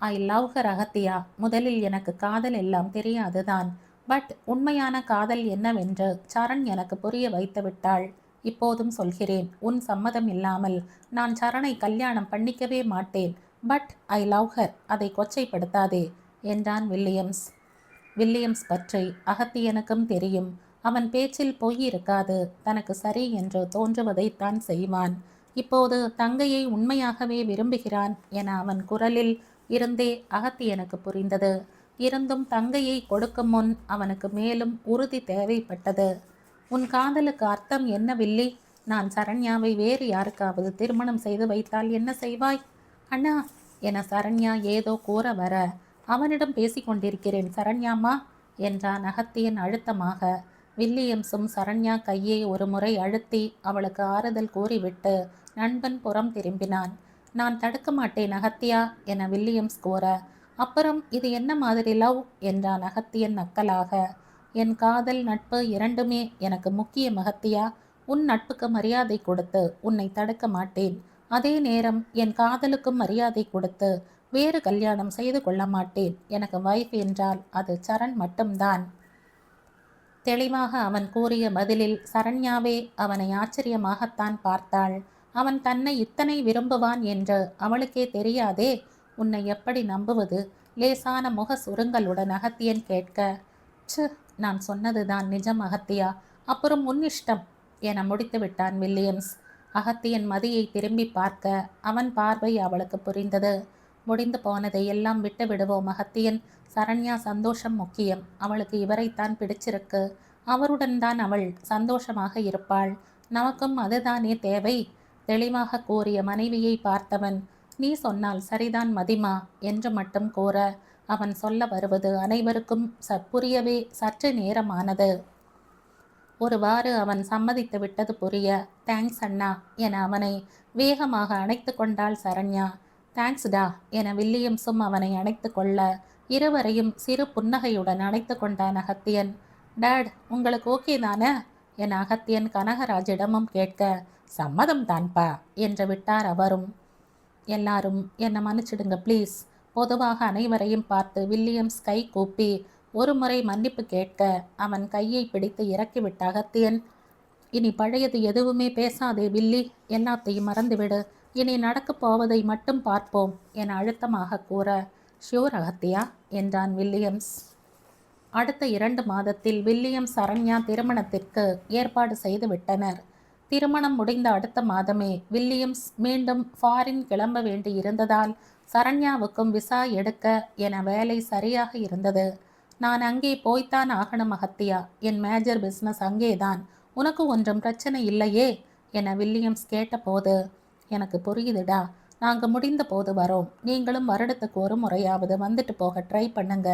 I love her Agathiya. முதலில் எனக்கு காதல் எல்லாம் தெரியாதுதான். பட் உண்மையான காதல் என்னவென்று சரண் எனக்கு புரிய வைத்து விட்டாள். இப்போதும் சொல்கிறேன், உன் சம்மதம் இல்லாமல் நான் சரணை கல்யாணம் பண்ணிக்கவே மாட்டேன். பட் ஐ லவ் ஹர், அதை கொச்சைப்படுத்தாதே என்றான் வில்லியம்ஸ். வில்லியம்ஸ் பற்றி அகத்தியனுக்கும் தெரியும். அவன் பேச்சில் பொய் இருக்காது. தனக்கு சரி என்று தோன்றுவதைத்தான் செய்வான். இப்போது தங்கையை உண்மையாகவே விரும்புகிறான் என அவன் குரலில் இருந்தே அகத்தியனுக்கு புரிந்தது. இருந்தும் தங்கையை கொடுக்கும் முன் அவனுக்கு மேலும் உறுதி தேவைப்பட்டது. உன் காதலுக்கு அர்த்தம் என்ன வில்லி? நான் சரண்யாவை வேறு யாருக்காவது திருமணம் செய்து வைத்தால் என்ன செய்வாய்? அண்ணா என சரண்யா ஏதோ கூற வர, அவனிடம் பேசிக்கொண்டிருக்கிறேன் சரண்யாம்மா என்றான் அகத்தியன் அழுத்தமாக. வில்லியம்ஸும் சரண்யா கையை ஒரு முறை அழுத்தி அவளுக்கு ஆறுதல் கூறிவிட்டு நண்பன் புறம் திரும்பினான். நான் தடுக்க மாட்டேன் அகத்தியா என வில்லியம்ஸ் கூற, அப்புறம் இது என்ன மாதிரி லவ் என்றான் அகத்தியன் நக்கலாக. என் காதல் நட்பு இரண்டுமே எனக்கு முக்கியம் அகத்தியா. உன் நட்புக்கு மரியாதை கொடுத்து உன்னை தடுக்க மாட்டேன். அதே நேரம் என் காதலுக்கும் மரியாதை கொடுத்து வேறு கல்யாணம் செய்து கொள்ள மாட்டேன். எனக்கு வைஃப் என்றால் அது சரண் மட்டும்தான். தெளிவாக அவன் கூறிய பதிலில் சரண்யாவே அவனை ஆச்சரியமாகத்தான் பார்த்தாள். அவன் தன்னை இத்தனை விரும்புவான் என்று அவளுக்கே தெரியாதே. உன்னை எப்படி நம்புவது? லேசான முக சுருங்களுடன் அகத்தியன் கேட்க, நான் சொன்னதுதான் நிஜம் அகத்தியா, அப்புறம் உன் இஷ்டம் என முடித்து விட்டான் வில்லியம்ஸ். அகத்தியன் மதியை திரும்பி பார்க்க அவன் பார்வை அவளுக்கு புரிந்தது. முடிந்து போனதை எல்லாம் விட்டு விடுவோம் அகத்தியன். சரண்யா சந்தோஷம் முக்கியம். அவளுக்கு இவரைத்தான் பிடிச்சிருக்கு. அவருடன் தான் அவள் சந்தோஷமாக இருப்பாள். நமக்கும் அதுதானே தேவை தெளிவாக கூறிய மனைவியை பார்த்தவன், நீ சொன்னால் சரிதான் மதிமா என்று மட்டும் கூற, அவன் சொல்ல வருவது அனைவருக்கும் புரியவே சற்று நேரமானது. ஒருவாறு அவன் சம்மதித்து விட்டது புரிய, தேங்க்ஸ் அண்ணா என அவனை வேகமாக அணைத்து கொண்டாள் சரண்யா. தேங்க்ஸ் டா என வில்லியம்ஸும் அவனை அணைத்து கொள்ள, இருவரையும் சிறு புன்னகையுடன் அணைத்து கொண்டான் அகத்தியன். டேட், உங்களுக்கு ஓகே தானே என அகத்தியன் கனகராஜிடமும் கேட்க, சம்மதம் தான்பா என்று விட்டார் அவரும். எல்லாரும் என்னை மன்னிச்சிடுங்க ப்ளீஸ். பொதுவாக அனைவரையும் பார்த்து வில்லியம்ஸ் கை கூப்பி ஒரு முறை மன்னிப்பு கேட்க அவன் கையை பிடித்து இறக்கிவிட்ட அகத்தியன், இனி பழையது எதுவுமே பேசாதே வில்லி, எல்லாத்தையும் மறந்துவிடு. இனி நடக்கப் போவதை மட்டும் பார்ப்போம் என அழுத்தமாக கூற, ஷியோர் அகத்தியா என்றான் வில்லியம்ஸ். அடுத்த 2 மாதத்தில் வில்லியம்ஸ் சரண்யா திருமணத்திற்கு ஏற்பாடு செய்து விட்டனர். திருமணம் முடிந்த அடுத்த மாதமே வில்லியம்ஸ் மீண்டும் ஃபாரின் கிளம்ப வேண்டி இருந்ததால் சரண்யாவுக்கும் விசா எடுக்க என வேலை சரியாக இருந்தது. நான் அங்கே போய்த்தான் ஆகணும் அகத்தியா, என் மேஜர் பிஸ்னஸ் அங்கேதான், உனக்கு ஒன்றும் பிரச்சனை இல்லையே என வில்லியம்ஸ் கேட்டபோது, எனக்கு புரியுதுடா, நாங்கள் முடிந்த போது வரோம். நீங்களும் வருடத்துக்கு ஒரு முறையாவது வந்துட்டு போக ட்ரை பண்ணுங்க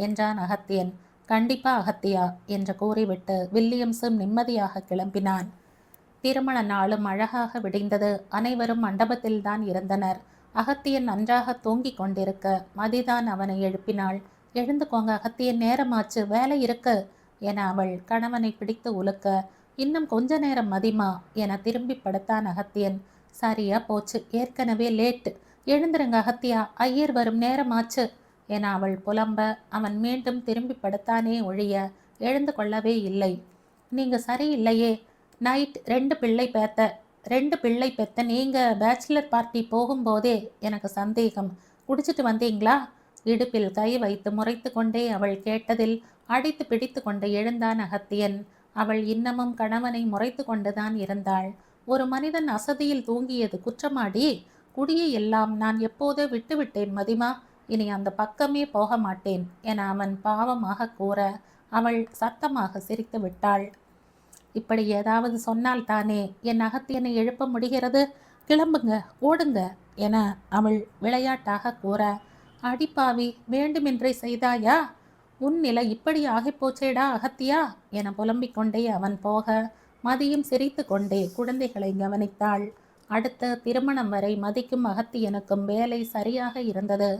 என்றான் அகத்தியன். கண்டிப்பா அகத்தியா என்று கூறிவிட்டு வில்லியம்ஸும் நிம்மதியாக கிளம்பினான். திருமண நாளும் அழகாக விடிந்தது. அனைவரும் மண்டபத்தில்தான் இருந்தனர். அகத்தியன் நன்றாக தூங்கிக் கொண்டிருக்க மதிதான் அவனை எழுப்பினாள். எழுந்துக்கோங்க அகத்தியன், நேரமாச்சு, வேலை இருக்கு என அவள் கணவனை பிடித்து உலுக்க, இன்னும் கொஞ்ச நேரம் மதிமா என திரும்பி படுத்தான் அகத்தியன். சரியா போச்சு, ஏற்கனவே லேட், எழுந்துருங்க அகத்தியா, ஐயர் வரும் நேரமாச்சு என அவள் புலம்ப அவன் மீண்டும் திரும்பி படுத்தானே ஒழிய எழுந்து கொள்ளவே இல்லை. நீங்க சரியில்லையே, நைட் ரெண்டு பிள்ளை பெத்த நீங்க பேச்சுலர் பார்ட்டி போகும்போதே எனக்கு சந்தேகம். குடிச்சிட்டு வந்தீங்களா? இடுப்பில் கை வைத்து முறைத்து கொண்டே அவள் கேட்டதில் அடித்து பிடித்து கொண்டு எழுந்தான் அகத்தியன். அவள் இன்னமும் கணவனை முறைத்து கொண்டுதான் இருந்தாள். ஒரு மனிதன் அசதியில் தூங்கியது குற்றமாடி? குடியை எல்லாம் நான் எப்போதோ விட்டுவிட்டேன் மதிமா, இனி அந்த பக்கமே போக மாட்டேன் என அவன் பாவமாக கூற அவள் சத்தமாக சிரித்து விட்டாள். இப்படி ஏதாவது சொன்னால் தானே என் அகத்தியனை எழுப்ப முடிகிறது? கிளம்புங்க, ஓடுங்க என அவள் விளையாட்டாக கூற, அடிப்பாவி, வேண்டுமென்றே செய்தாயா? உன் நிலை இப்படி ஆகிப்போச்சேடா அகத்தியா என புலம்பிக் கொண்டே அவன் போக மதியும் சிரித்து கொண்டே குழந்தைகளை கவனித்தாள். அடுத்த திருமணம் வரை மதிக்கும் அகத்தியனுக்கும் வேலை சரியாக இருந்தது.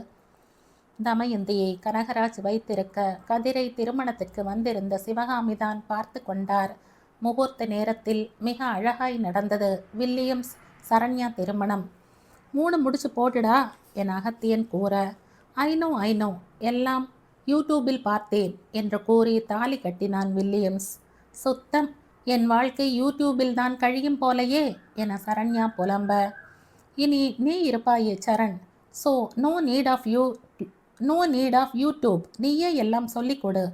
தமயந்தியை கனகராஜ் வைத்திருக்க கதிரை திருமணத்திற்கு வந்திருந்த சிவகாமிதான் பார்த்து கொண்டார். முகூர்த்த நேரத்தில் மிக அழகாய் நடந்தது வில்லியம்ஸ் சரண்யா திருமணம். 3 முடிச்சு போடுடா என் அகத்தியன் கூற, ஐநோ எல்லாம் யூடியூபில் பார்த்தேன் என்று கூறி தாலி கட்டினான் வில்லியம்ஸ். சுத்தம், என் வாழ்க்கை யூடியூபில் தான் கழியும் போலையே என சரண்யா புலம்ப, இனி நீ இருப்பாயே Saran, so no need of YouTube, நீயே எல்லாம் சொல்லிக் கொடு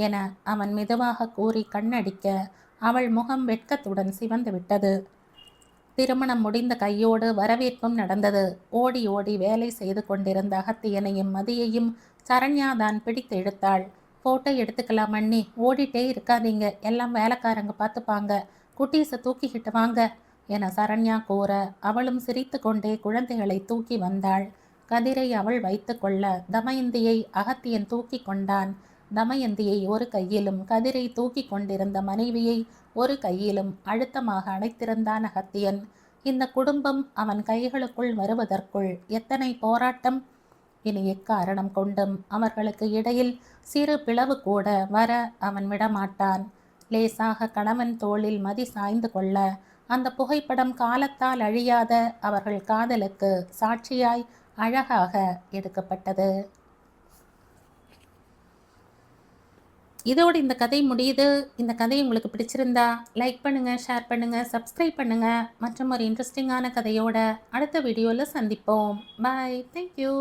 என அவன் மெதுவாக கூறி கண்ணடிக்க அவள் முகம் வெட்கத்துடன் சிவந்து விட்டது. திருமணம் முடிந்த கையோடு வரவேற்பும் நடந்தது. ஓடி ஓடி வேலை செய்து கொண்டிருந்த அகத்தியனையும் மதியையும் சரண்யாதான் பிடித்து இழுத்தாள். போட்டோ எடுத்துக்கலாம் அண்ணி, ஓடிட்டே இருக்காதீங்க, எல்லாம் வேலைக்காரங்க பார்த்துப்பாங்க, குட்டீஸை தூக்கிக்கிட்டு வாங்க என சரண்யா கூற அவளும் சிரித்து கொண்டே குழந்தைகளை தூக்கி வந்தாள். கதிரை அவள் வைத்து கொள்ள தமயந்தியை அகத்தியன் தூக்கி கொண்டான். தமயந்தியை ஒரு கையிலும் கதிரை தூக்கி கொண்டிருந்த மனைவியை ஒரு கையிலும் அழுத்தமாக அணைத்திருந்தான் அகத்தியன். இந்த குடும்பம் அவன் கைகளுக்குள் வருவதற்குள் எத்தனை போராட்டம்! இனி எக்காரணம் கொண்டும் அவர்களுக்கு இடையில் சிறு பிளவு கூட வர அவன் விடமாட்டான். லேசாக கணவன் தோளில் மதி சாய்ந்து கொள்ள அந்த புகைப்படம் காலத்தால் அழியாத அவர்கள் காதலுக்கு சாட்சியாய் அழகாக எடுக்கப்பட்டது. இதோடு இந்த கதை முடியுது. இந்த கதை உங்களுக்கு பிடிச்சிருந்தா லைக் பண்ணுங்கள், ஷேர் பண்ணுங்கள், சப்ஸ்கிரைப் பண்ணுங்கள். மற்றும் ஒரு இன்ட்ரெஸ்டிங்கான கதையோட அடுத்த வீடியோவில் சந்திப்போம். பாய், தேங்க்யூ.